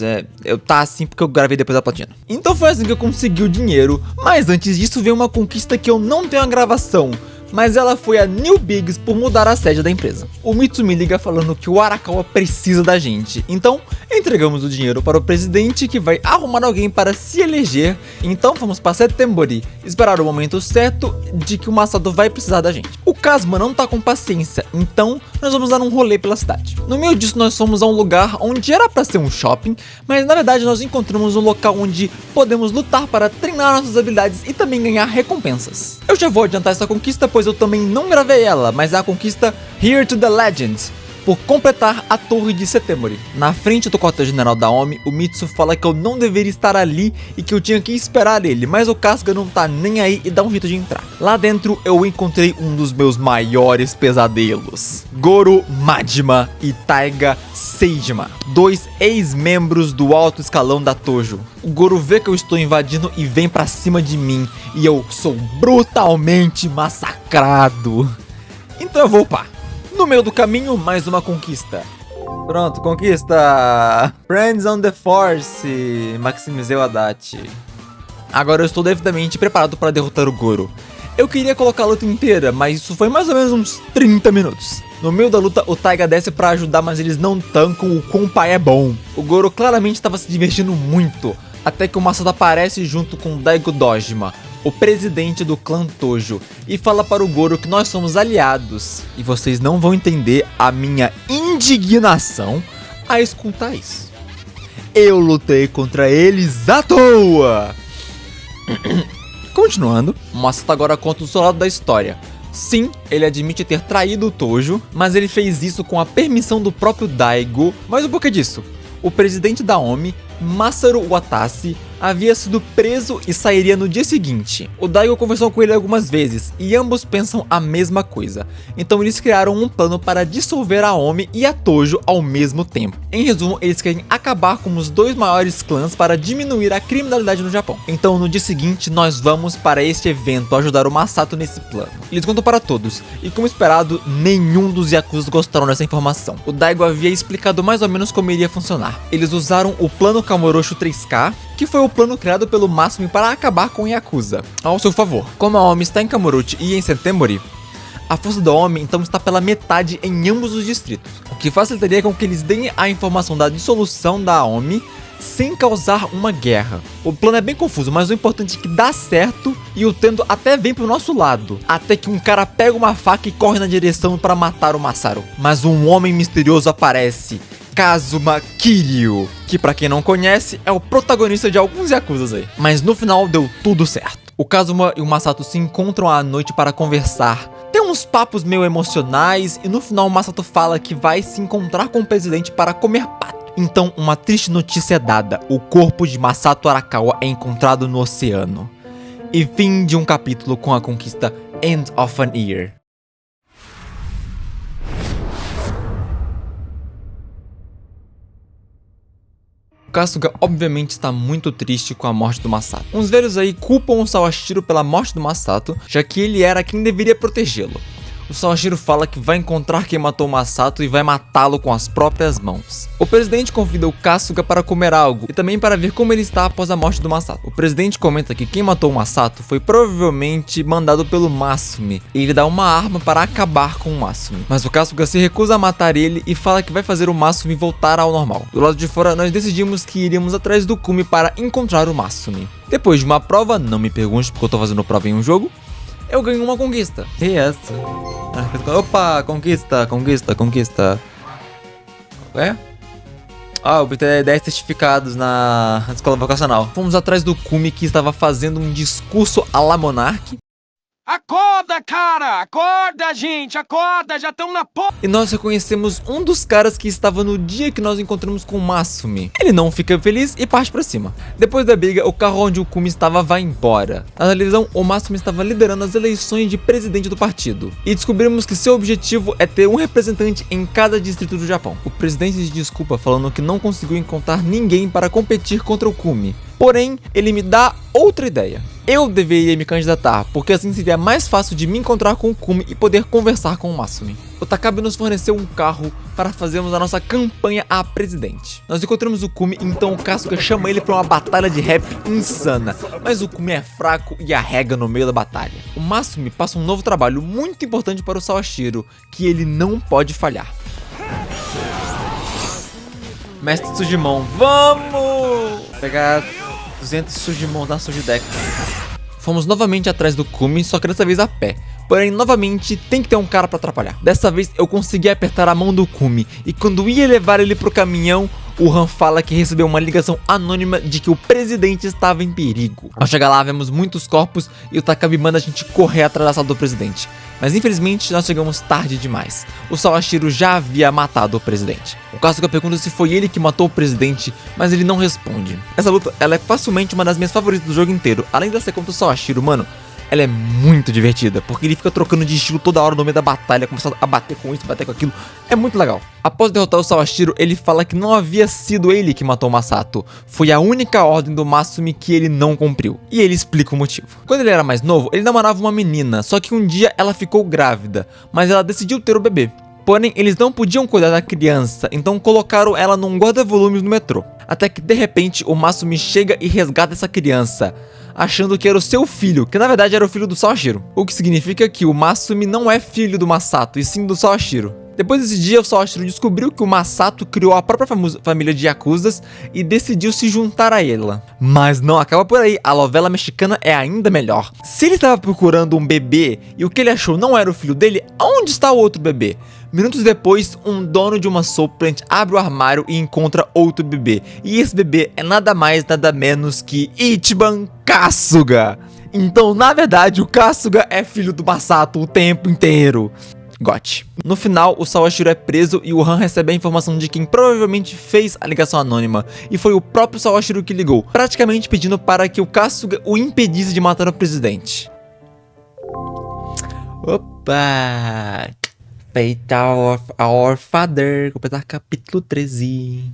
Tá assim porque eu gravei depois da platina. Então foi assim que eu consegui o dinheiro. Mas antes disso veio uma conquista que eu não tenho a gravação. Mas ela foi a New Bigs por mudar a sede da empresa. O Mitsu me liga falando que o Arakawa precisa da gente. Então, entregamos o dinheiro para o presidente que vai arrumar alguém para se eleger. Então, fomos para Setembori esperar o momento certo de que o Masato vai precisar da gente. O Kazuma não tá com paciência, então nós vamos dar um rolê pela cidade. No meio disso, nós fomos a um lugar onde era para ser um shopping, mas na verdade nós encontramos um local onde podemos lutar para treinar nossas habilidades e também ganhar recompensas. Eu já vou adiantar essa conquista, pois eu também não gravei ela, mas é a conquista Here to the Legend, por completar a torre de Setembori. Na frente do quartel-general da OMI, o Mitsu fala que eu não deveria estar ali e que eu tinha que esperar ele, mas o Kasuga não tá nem aí e dá um jeito de entrar. Lá dentro eu encontrei um dos meus maiores pesadelos: Goro Majima e Taiga Seijima, 2 ex-membros do alto escalão da Tojo. O Goro vê que eu estou invadindo e vem pra cima de mim, e eu sou brutalmente massacrado. Então eu vou upar. No meio do caminho, mais uma conquista. Pronto, conquista! Friends on the Force, maximizei o Haddad. Agora eu estou devidamente preparado para derrotar o Goro. Eu queria colocar a luta inteira, mas isso foi mais ou menos uns 30 minutos. No meio da luta, o Taiga desce pra ajudar, mas eles não tancam o quão pai é bom. O Goro claramente estava se divertindo muito, até que o Masato aparece junto com Daigo Dojima, o presidente do clã Tojo, e fala para o Goro que nós somos aliados. E vocês não vão entender a minha indignação a escutar isso. Eu lutei contra eles à toa! Continuando, o Masato agora conta o seu lado da história. Sim, ele admite ter traído o Tojo, mas ele fez isso com a permissão do próprio Daigo. Mas o porquê disso? O presidente da OMI, Masaru Watashi, havia sido preso e sairia no dia seguinte. O Daigo conversou com ele algumas vezes e ambos pensam a mesma coisa. Então eles criaram um plano para dissolver a OMI e a Tojo ao mesmo tempo. Em resumo, eles querem acabar com os 2 maiores clãs para diminuir a criminalidade no Japão. Então no dia seguinte nós vamos para este evento ajudar o Masato nesse plano. Eles contam para todos e, como esperado, nenhum dos Yakuza gostaram dessa informação. O Daigo havia explicado mais ou menos como iria funcionar. Eles usaram o plano Kamurocho 3K, que foi o plano criado pelo Masumi para acabar com o Yakuza, ao seu favor. Como a OMI está em Kamurocho e em Setembori, a força da OMI então está pela metade em ambos os distritos, o que facilitaria com que eles deem a informação da dissolução da OMI sem causar uma guerra. O plano é bem confuso, mas o importante é que dá certo e o Tendo até vem pro nosso lado, até que um cara pega uma faca e corre na direção para matar o Masaru. Mas um homem misterioso aparece, Kazuma Kiryu, que pra quem não conhece é o protagonista de alguns Yakuzas aí. Mas no final deu tudo certo. O Kazuma e o Masato se encontram à noite para conversar. Tem uns papos meio emocionais e no final o Masato fala que vai se encontrar com o presidente para comer pato. Então uma triste notícia é dada: o corpo de Masato Arakawa é encontrado no oceano. E fim de um capítulo com a conquista End of an Year. O Kasuga obviamente está muito triste com a morte do Masato. Uns velhos aí culpam o Sawashiro pela morte do Masato, já que ele era quem deveria protegê-lo. O Sawashiro fala que vai encontrar quem matou o Masato e vai matá-lo com as próprias mãos. O presidente convida o Kasuga para comer algo e também para ver como ele está após a morte do Masato. O presidente comenta que quem matou o Masato foi provavelmente mandado pelo Masumi, e ele dá uma arma para acabar com o Masumi. Mas o Kasuga se recusa a matar ele e fala que vai fazer o Masumi voltar ao normal. Do lado de fora, nós decidimos que iríamos atrás do Kumi para encontrar o Masumi. Depois de uma prova, não me pergunte porque eu tô fazendo prova em um jogo, eu ganho uma conquista. E essa? Opa, conquista. É? Ah, obter 10 certificados na escola vocacional. Fomos atrás do Kumi, que estava fazendo um discurso à la Monark. Acorda, cara! Acorda, gente! Acorda! Já estamos na porra! E nós reconhecemos um dos caras que estava no dia que nós encontramos com o Masumi. Ele não fica feliz e parte pra cima. Depois da briga, o carro onde o Kumi estava vai embora. Na televisão, o Masumi estava liderando as eleições de presidente do partido. E descobrimos que seu objetivo é ter um representante em cada distrito do Japão. O presidente se desculpa falando que não conseguiu encontrar ninguém para competir contra o Kumi. Porém, ele me dá outra ideia. Eu deveria me candidatar, porque assim seria mais fácil de me encontrar com o Kumi e poder conversar com o Masumi. O Takabe nos forneceu um carro para fazermos a nossa campanha a presidente. Nós encontramos o Kumi, então o Kasuga chama ele para uma batalha de rap insana, mas o Kumi é fraco e arrega no meio da batalha. O Masumi passa um novo trabalho muito importante para o Sawashiro, que ele não pode falhar. Mestre Sujimon, vamos pegar 200 Sujimon da Sujidex. Fomos novamente atrás do Kumi, só que dessa vez a pé. Porém, novamente, tem que ter um cara pra atrapalhar. Dessa vez, eu consegui apertar a mão do Kumi. E quando ia levar ele pro caminhão, o Han fala que recebeu uma ligação anônima de que o presidente estava em perigo. Ao chegar lá, vemos muitos corpos e o Takabe manda a gente correr atrás da sala do presidente. Mas infelizmente, nós chegamos tarde demais. O Sawashiro já havia matado o presidente. O Kasuga pergunta se foi ele que matou o presidente, mas ele não responde. Essa luta, ela é facilmente uma das minhas favoritas do jogo inteiro. Além de ser contra o Sawashiro, mano, ela é muito divertida, porque ele fica trocando de estilo toda hora no meio da batalha, começando a bater com isso, bater com aquilo. É muito legal. Após derrotar o Sawashiro, ele fala que não havia sido ele que matou o Masato. Foi a única ordem do Masumi que ele não cumpriu. E ele explica o motivo. Quando ele era mais novo, ele namorava uma menina, só que um dia ela ficou grávida, mas ela decidiu ter o bebê. Porém, eles não podiam cuidar da criança, então colocaram ela num guarda-volumes no metrô. Até que, de repente, o Masumi chega e resgata essa criança, achando que era o seu filho, que na verdade era o filho do Sawashiro. O que significa que o Masumi não é filho do Masato, e sim do Sawashiro. Depois desse dia, o Sawashiro descobriu que o Masato criou a própria família de Yakuzas e decidiu se juntar a ela. Mas não acaba por aí, a novela mexicana é ainda melhor. Se ele estava procurando um bebê e o que ele achou não era o filho dele, onde está o outro bebê? Minutos depois, um dono de uma soap plant abre o armário e encontra outro bebê. E esse bebê é nada mais, nada menos que Ichiban Kasuga. Então, na verdade, o Kasuga é filho do Masato o tempo inteiro. Got. No final, o Sawashiro é preso e o Han recebe a informação de quem provavelmente fez a ligação anônima. E foi o próprio Sawashiro que ligou, praticamente pedindo para que o Kasuga o impedisse de matar o presidente. Opa! Fatal of Our Father, completar capítulo 13.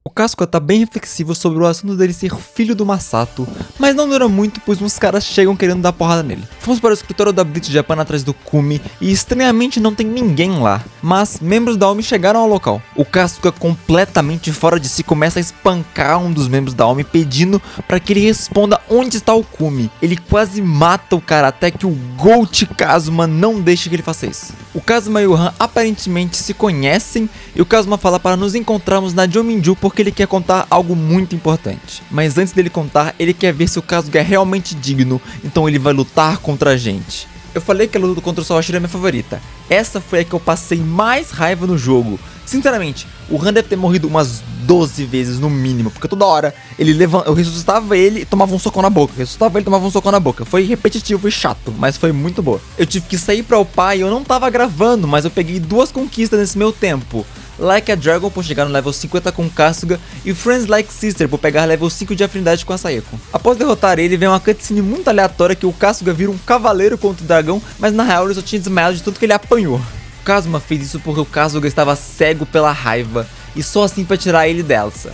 O Kasuga tá bem reflexivo sobre o assunto dele ser filho do Masato, mas não dura muito pois uns caras chegam querendo dar porrada nele. Fomos para o escritório da Blitz Japan atrás do Kumi e estranhamente não tem ninguém lá, mas membros da OMI chegaram ao local. O Kasuga, completamente fora de si, começa a espancar um dos membros da OMI pedindo para que ele responda onde está o Kumi. Ele quase mata o cara até que o Gold Kazuma não deixa que ele faça isso. O Kazuma e o Han aparentemente se conhecem e o Kazuma fala para nos encontrarmos na Jominju porque ele quer contar algo muito importante. Mas antes dele contar, ele quer ver se o Kasuga é realmente digno, então ele vai lutar contra a gente. Eu falei que a luta contra o Sawashiro é minha favorita. Essa foi a que eu passei mais raiva no jogo. Sinceramente, o Han deve ter morrido umas 12 vezes no mínimo, porque toda hora eu ressuscitava ele e tomava um socão na boca. Ressuscitava ele e tomava um socão na boca. Foi repetitivo e chato, mas foi muito boa. Eu tive que sair pra upar e eu não tava gravando, mas eu peguei 2 conquistas nesse meu tempo. Like a Dragon por chegar no level 50 com o Kasuga e Friends Like Sister por pegar level 5 de afinidade com a Saeko. Após derrotar ele, vem uma cutscene muito aleatória que o Kasuga vira um cavaleiro contra o dragão, mas na real ele só tinha desmaiado de tanto que ele apanhou. O Kazuma fez isso porque o Kasuga estava cego pela raiva e só assim para tirar ele dessa,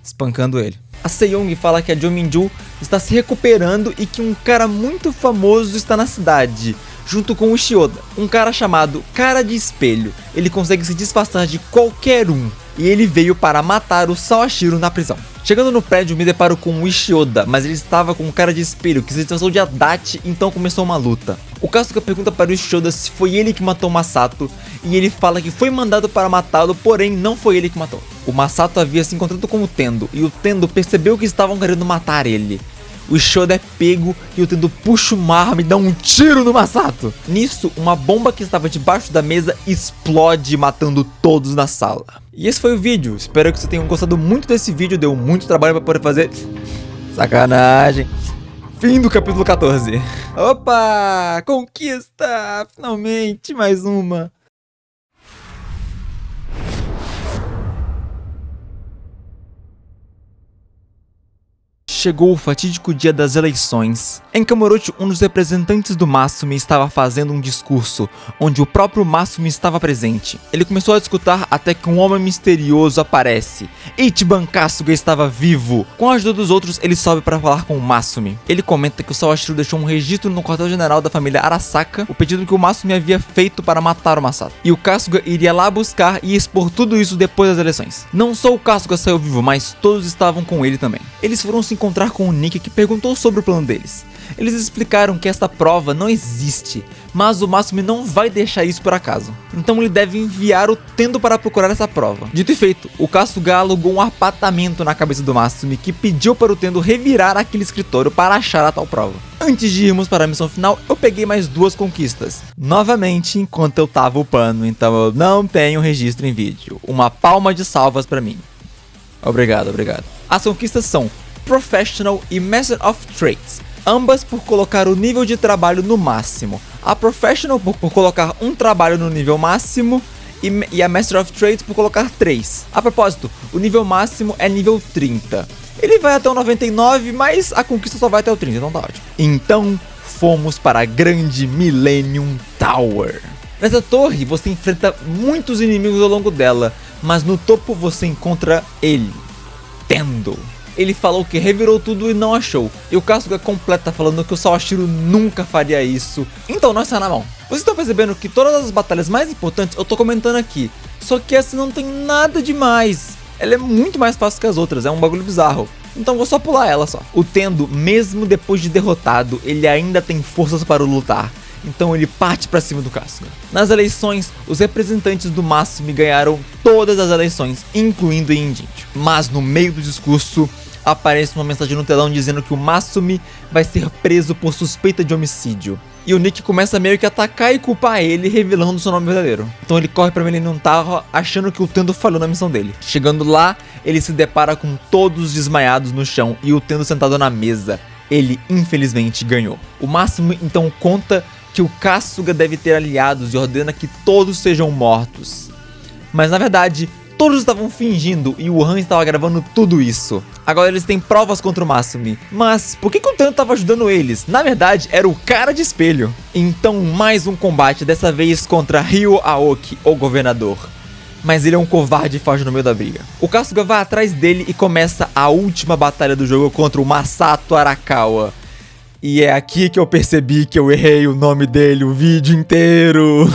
espancando ele. A Seiyong fala que a Jominju está se recuperando e que um cara muito famoso está na cidade, junto com o Shioda, um cara chamado Cara de Espelho. Ele consegue se disfarçar de qualquer um, e ele veio para matar o Sawashiro na prisão. Chegando no prédio, me deparo com o Ishioda, mas ele estava com um cara de espelho, que se disfarçou de Adachi, então começou uma luta. O Kasuga pergunta para o Ishioda se foi ele que matou o Masato, e ele fala que foi mandado para matá-lo, porém não foi ele que matou. O Masato havia se encontrado com o Tendo, e o Tendo percebeu que estavam querendo matar ele. O Shoda é pego e o Tendo puxa uma arma e dá um tiro no Masato. Nisso, uma bomba que estava debaixo da mesa explode, matando todos na sala. E esse foi o vídeo. Espero que vocês tenham gostado muito desse vídeo. Deu muito trabalho para poder fazer. Sacanagem. Fim do capítulo 14. Opa! Conquista! Finalmente, mais uma. Chegou o fatídico dia das eleições. Em Kamurocho, um dos representantes do Masumi estava fazendo um discurso, onde o próprio Masumi estava presente. Ele começou a escutar até que um homem misterioso aparece. Ichiban Kasuga estava vivo. Com a ajuda dos outros, ele sobe para falar com o Masumi. Ele comenta que o Sawashiro deixou um registro no quartel-general da família Arasaka, o pedido que o Masumi havia feito para matar o Masato. E o Kasuga iria lá buscar e expor tudo isso depois das eleições. Não só o Kasuga saiu vivo, mas todos estavam com ele também. Eles foram se encontrar com o Nick, que perguntou sobre o plano deles. Eles explicaram que esta prova não existe, mas o Masumi não vai deixar isso por acaso. Então ele deve enviar o Tendo para procurar essa prova. Dito e feito, o Kasuga alugou um apartamento na cabeça do Masumi, que pediu para o Tendo revirar aquele escritório para achar a tal prova. Antes de irmos para a missão final, eu peguei mais 2 conquistas. Novamente, enquanto eu tava upando, então eu não tenho registro em vídeo. Uma palma de salvas para mim. Obrigado, obrigado. As conquistas são Professional e Master of Trades, ambas por colocar o nível de trabalho no máximo. A Professional por colocar um trabalho no nível máximo e a Master of Trades por colocar 3. A propósito, o nível máximo é nível 30. Ele vai até o 99, mas a conquista só vai até o 30, então tá ótimo. Então, fomos para a grande Millennium Tower. Nessa torre, você enfrenta muitos inimigos ao longo dela, mas no topo você encontra ele, Tendo. Ele falou que revirou tudo e não achou. E o Kasuga completa falando que o Sawashiro nunca faria isso. Então nós está na mão. Vocês estão percebendo que todas as batalhas mais importantes eu tô comentando aqui. Só que essa não tem nada demais. Ela é muito mais fácil que as outras, é um bagulho bizarro. Então vou só pular ela só. O Tendo, mesmo depois de derrotado, ele ainda tem forças para lutar. Então ele parte pra cima do Kasuga. Nas eleições, os representantes do Masumi ganharam todas as eleições, incluindo em Injincho. Mas no meio do discurso, aparece uma mensagem no telão dizendo que o Masumi vai ser preso por suspeita de homicídio. E o Nick começa meio que a atacar e culpar ele, revelando seu nome verdadeiro. Então ele corre pra Millennium Tower, achando que o Tendo falhou na missão dele. Chegando lá, ele se depara com todos desmaiados no chão e o Tendo sentado na mesa. Ele, infelizmente, ganhou. O Masumi então conta que o Kasuga deve ter aliados e ordena que todos sejam mortos. Mas na verdade, todos estavam fingindo e o Han estava gravando tudo isso. Agora eles têm provas contra o Masumi. Mas por que o Tendo estava ajudando eles? Na verdade, era o cara de espelho. Então mais um combate, dessa vez contra Ryo Aoki, o governador. Mas ele é um covarde e foge no meio da briga. O Kasuga vai atrás dele e começa a última batalha do jogo contra o Masato Arakawa. E é aqui que eu percebi que eu errei o nome dele o vídeo inteiro.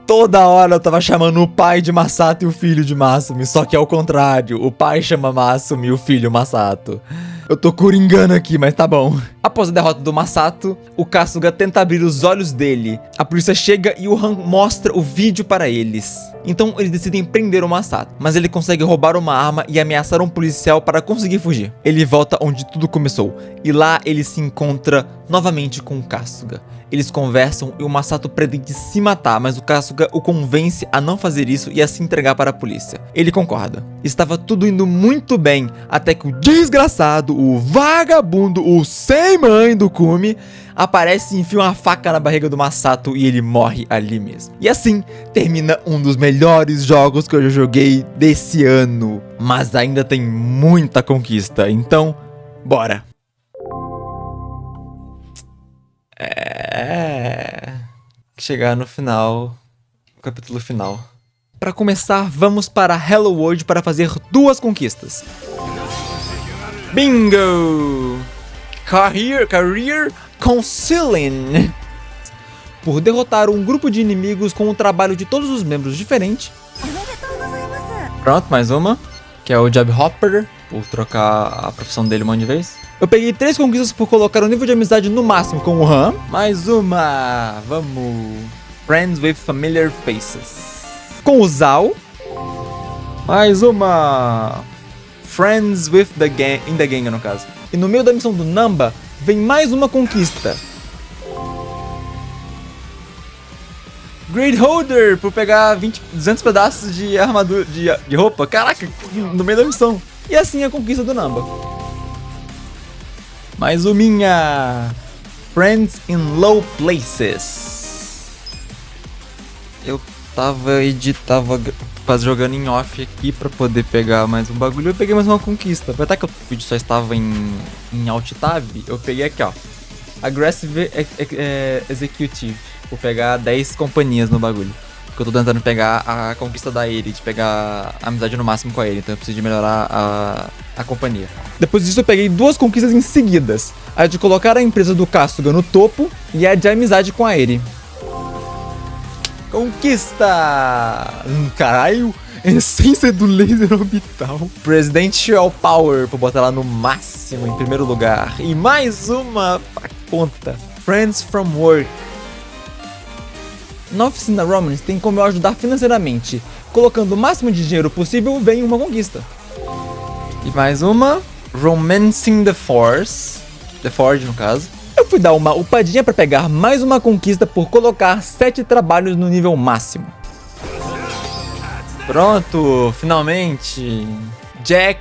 Toda hora eu tava chamando o pai de Masato e o filho de Masumi, só que é o contrário, o pai chama Masumi e o filho Masato. Eu tô coringando aqui, mas tá bom. Após a derrota do Masato, o Kasuga tenta abrir os olhos dele. A polícia chega e o Han mostra o vídeo para eles. Então eles decidem prender o Masato, mas ele consegue roubar uma arma e ameaçar um policial para conseguir fugir. Ele volta onde tudo começou, e lá ele se encontra novamente com o Kasuga. Eles conversam e o Masato pretende se matar, mas o Kasuga o convence a não fazer isso e a se entregar para a polícia. Ele concorda. Estava tudo indo muito bem, até que o desgraçado, o vagabundo, o sem mãe do Kumi, aparece e enfia uma faca na barriga do Masato e ele morre ali mesmo. E assim, termina um dos melhores jogos que eu já joguei desse ano. Mas ainda tem muita conquista, então, bora! Chegar no final, o capítulo final. Para começar, vamos para Hello World para fazer 2 conquistas. Bingo! Career Counseling. Por derrotar um grupo de inimigos com o trabalho de todos os membros diferente. Pronto, mais uma. Que é o Job Hopper, por trocar a profissão dele um monte de vez. Eu peguei 3 conquistas por colocar o nível de amizade no máximo com o Han. Mais uma. Vamos. Friends with Familiar Faces. Com o Zao. Mais uma. Friends with the Gang. In the Gang, no caso. E no meio da missão do Namba, vem mais uma conquista. Great Holder, por pegar 200 pedaços de armadura, de roupa. Caraca, no meio da missão. E assim a conquista do Namba. Mais uma minha. Friends in Low Places. Eu tava jogando em off aqui pra poder pegar mais um bagulho. Eu peguei mais uma conquista. Até que o vídeo só estava em Alt Tab, eu peguei aqui, ó. Aggressive Executive. Vou pegar 10 companhias no bagulho. Porque eu tô tentando pegar a conquista da Eri, de pegar a amizade no máximo com a Eri. Então eu preciso de melhorar a companhia. Depois disso eu peguei 2 conquistas em seguidas. A de colocar a empresa do Kasuga no topo e a de amizade com a Eri. Conquista! Caralho! Essência do laser orbital. Presidential Power, pra botar ela no máximo, em primeiro lugar. E mais uma pra conta. Friends from Work. Na oficina Romance tem como eu ajudar financeiramente. Colocando o máximo de dinheiro possível, vem uma conquista. E mais uma. Romancing the Force. The Forge, no caso. Eu fui dar uma upadinha pra pegar mais uma conquista por colocar 7 trabalhos no nível máximo. Pronto, finalmente. Jack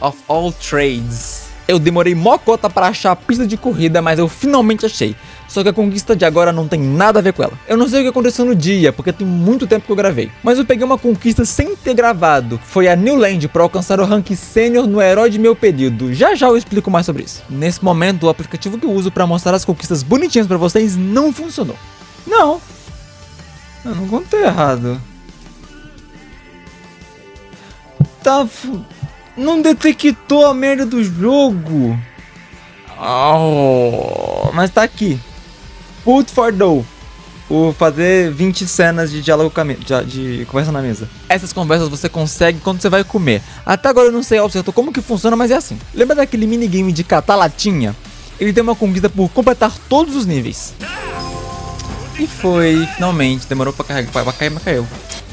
of all trades. Eu demorei mocota para achar a pista de corrida, mas eu finalmente achei. Só que a conquista de agora não tem nada a ver com ela. Eu não sei o que aconteceu no dia, porque tem muito tempo que eu gravei. Mas eu peguei uma conquista sem ter gravado. Foi a New Land para alcançar o rank sênior no herói de meu pedido. Já eu explico mais sobre isso. Nesse momento, o aplicativo que eu uso para mostrar as conquistas bonitinhas para vocês não funcionou. Não. Eu não contei errado. Não detectou a merda do jogo. Oh, mas tá aqui. Put for dough. Por fazer 20 cenas de diálogo de conversa na mesa. Essas conversas você consegue quando você vai comer. Até agora eu não sei ao certo como que funciona, mas é assim. Lembra daquele minigame de catar latinha? Ele tem uma conquista por completar todos os níveis. E foi, finalmente. Demorou pra carregar, mas caiu.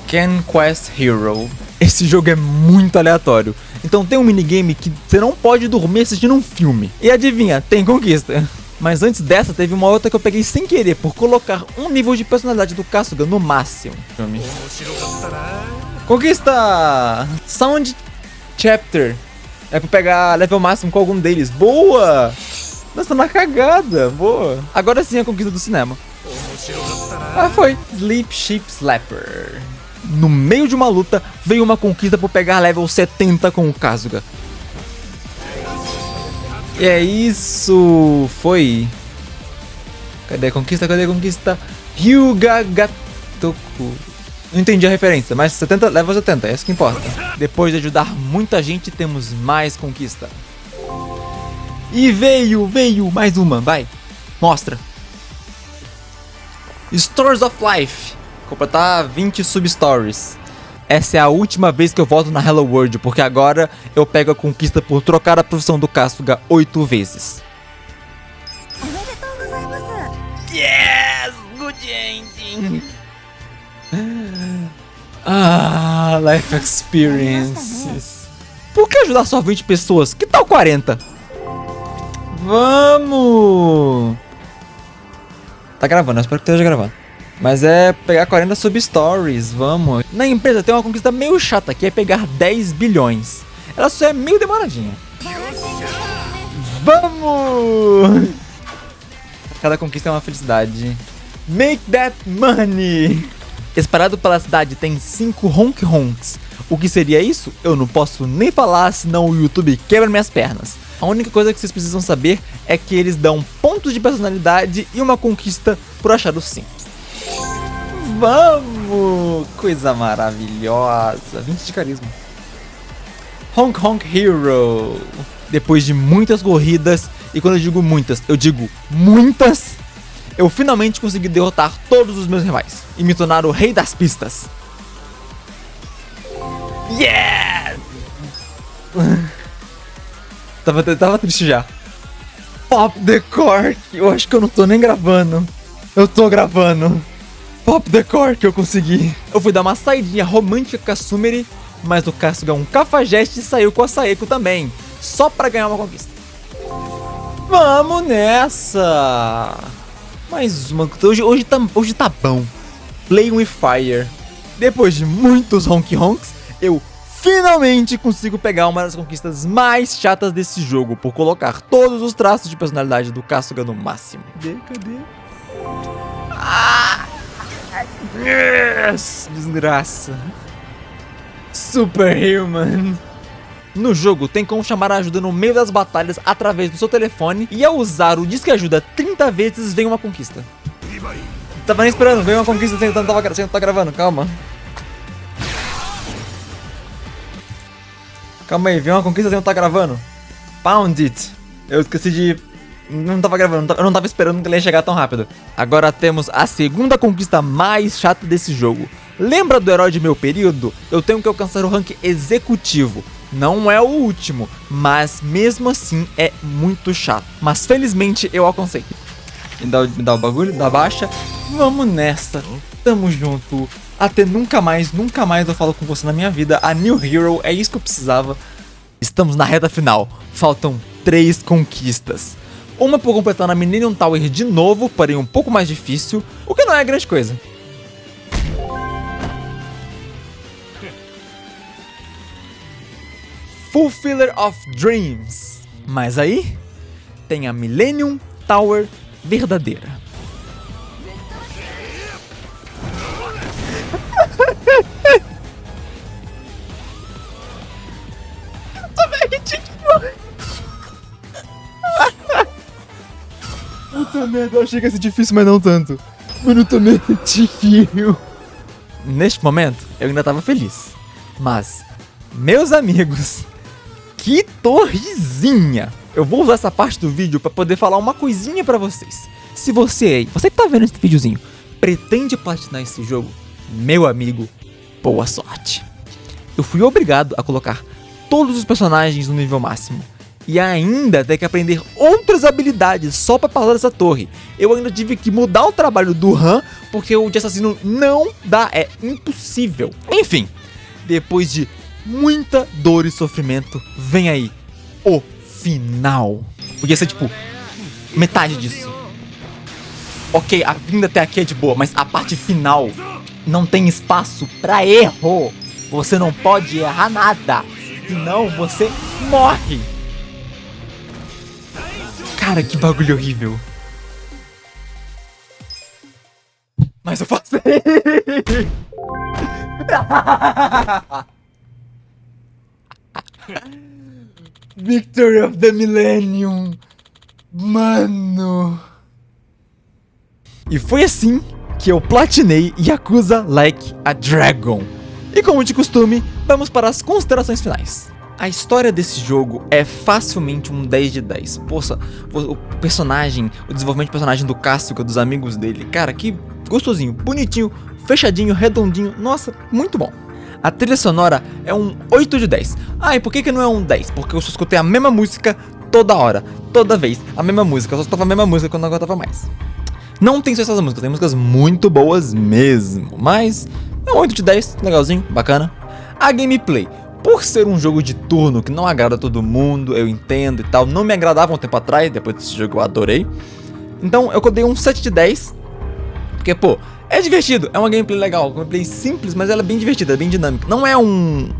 Ken Quest Hero. Esse jogo é muito aleatório. Então tem um minigame que você não pode dormir assistindo um filme. E adivinha, tem conquista. Mas antes dessa, teve uma outra que eu peguei sem querer, por colocar um nível de personalidade do Kasuga no máximo. Conquista! Sound Chapter. É pra pegar level máximo com algum deles. Boa! Nossa, na cagada. Boa. Agora sim a conquista do cinema. Ah, foi. Sleep Ship Slapper. No meio de uma luta, veio uma conquista por pegar level 70 com o Kasuga. E é isso. Foi. Cadê a conquista? Cadê a conquista? Hyuga Gatoku. Não entendi a referência, mas 70, level 70, é isso que importa. Depois de ajudar muita gente, temos mais conquista. E veio mais uma, vai. Mostra. Stories of Life. Completar 20 sub-stories. Essa é a última vez que eu volto na Hello World, porque agora eu pego a conquista por trocar a profissão do Kasuga 8 vezes. Yes! Good ending! Ah, life experiences. Por que ajudar só 20 pessoas? Que tal 40? Vamos! Tá gravando, eu espero que esteja gravando. Mas é pegar 40 sub-stories, vamos. Na empresa tem uma conquista meio chata, que é pegar 10 bilhões. Ela só é meio demoradinha. Vamos! Cada conquista é uma felicidade. Make that money! Espalhado pela cidade tem 5 honk honks. O que seria isso? Eu não posso nem falar, senão o YouTube quebra minhas pernas. A única coisa que vocês precisam saber é que eles dão pontos de personalidade e uma conquista por achar o simples. Vamos! Coisa maravilhosa. 20 de carisma. Honk Honk Hero. Depois de muitas corridas, e quando eu digo muitas, eu digo muitas, eu finalmente consegui derrotar todos os meus rivais e me tornar o rei das pistas. Yes! Tava triste já. Pop the cork. Eu acho que eu não tô nem gravando. Eu tô gravando. Pop the cork, eu consegui. Eu fui dar uma saidinha romântica com a Sumeri, mas o Kasuga, um cafajeste, saiu com a Saeko também, só pra ganhar uma conquista. Vamos nessa! Mais uma. Hoje tá bom. Play with Fire. Depois de muitos honks, eu finalmente consigo pegar uma das conquistas mais chatas desse jogo, por colocar todos os traços de personalidade do Kasuga no máximo. Cadê? Ah! Yes! Desgraça. Superhuman. No jogo, tem como chamar a ajuda no meio das batalhas através do seu telefone, e ao usar o disque ajuda 30 vezes, vem uma conquista. Tava nem esperando, veio uma conquista sem tá gravando, calma. Calma aí, veio uma conquista sem tá gravando. Pound it. Eu esqueci de... Não tava gravando, eu não tava esperando que ele ia chegar tão rápido. Agora temos a segunda conquista mais chata desse jogo. Lembra do herói de meu período? Eu tenho que alcançar o rank executivo. Não é o último, mas mesmo assim é muito chato. Mas felizmente eu alcancei. Me dá o bagulho, dá baixa. Vamos nessa, tamo junto. Até nunca mais eu falo com você na minha vida. A New Hero, é isso que eu precisava. Estamos na reta final, faltam 3 conquistas. Uma por completar na Millennium Tower de novo, porém um pouco mais difícil, o que não é grande coisa. Fulfiller of Dreams. Mas aí, tem a Millennium Tower verdadeira. Puta merda, eu achei que ia ser difícil, mas não tanto. Mano, eu tomei tiquinho. Neste momento, eu ainda tava feliz. Mas, meus amigos, que torrezinha! Eu vou usar essa parte do vídeo pra poder falar uma coisinha pra vocês. Se você que tá vendo esse videozinho, pretende platinar esse jogo, meu amigo, boa sorte. Eu fui obrigado a colocar todos os personagens no nível máximo. E ainda ter que aprender outras habilidades só pra passar dessa torre. Eu ainda tive que mudar o trabalho do Han, porque o de assassino não dá, é impossível. Enfim, depois de muita dor e sofrimento, vem aí o final. Podia ser tipo metade disso. Ok, a vinda até aqui é de boa, mas a parte final não tem espaço pra erro. Você não pode errar nada, senão você morre. Cara, que bagulho horrível. Mas eu passei. Victory of the Millennium. Mano. E foi assim que eu platinei Yakuza Like a Dragon. E como de costume, vamos para as considerações finais. A história desse jogo é facilmente um 10 de 10. Poxa, o personagem, o desenvolvimento de personagem do Kasuga, dos amigos dele, cara, que gostosinho, bonitinho, fechadinho, redondinho, nossa, muito bom. A trilha sonora é um 8 de 10. Ah, e por que não é um 10? Porque eu só escutei a mesma música toda hora, toda vez, a mesma música, eu só escutava a mesma música quando eu não aguentava mais. Não tem só essas músicas, tem músicas muito boas mesmo, mas é um 8 de 10, legalzinho, bacana. A gameplay, por ser um jogo de turno que não agrada todo mundo, eu entendo e tal, não me agradava um tempo atrás, depois desse jogo eu adorei. Então eu dei um 7 de 10, porque pô, é divertido, é uma gameplay legal, uma gameplay simples, mas ela é bem divertida, é bem dinâmica. Não é como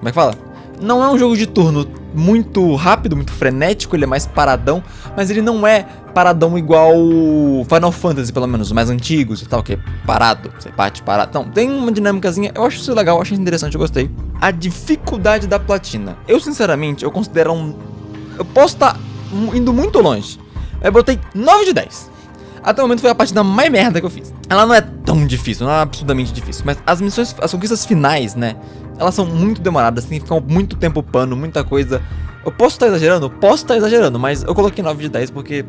é que fala? Não é um jogo de turno muito rápido, muito frenético, ele é mais paradão, mas ele não é paradão igual Final Fantasy, pelo menos, os mais antigos e tal, que é parado, você bate parado. Não, tem uma dinâmicazinha, eu acho isso legal, eu acho interessante, eu gostei. A dificuldade da platina, eu sinceramente, eu considero eu posso estar indo muito longe, eu botei 9 de 10. Até o momento foi a partida mais merda que eu fiz. Ela não é tão difícil, não é absurdamente difícil, mas as missões, as conquistas finais, né, elas são muito demoradas, tem que ficar muito tempo upando, muita coisa. Eu posso estar exagerando? Posso estar exagerando, mas eu coloquei 9 de 10 porque...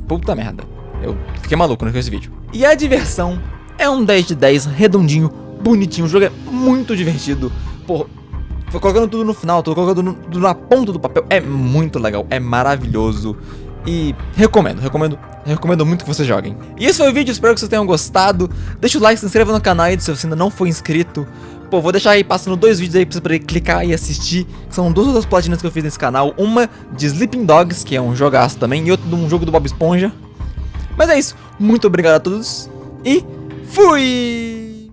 Puta merda, eu fiquei maluco com esse vídeo. E a diversão é um 10 de 10, redondinho, bonitinho, o jogo é muito divertido. Pô, tô colocando tudo no final, tô colocando tudo na ponta do papel, é muito legal, é maravilhoso. E recomendo muito que vocês joguem. E esse foi o vídeo, espero que vocês tenham gostado. Deixa o like, se inscreva no canal aí se você ainda não for inscrito. Pô, vou deixar aí passando 2 vídeos aí pra você poder clicar e assistir. São 2 outras platinas que eu fiz nesse canal. Uma de Sleeping Dogs, que é um jogaço também, e outra de um jogo do Bob Esponja. Mas é isso, muito obrigado a todos e fui!「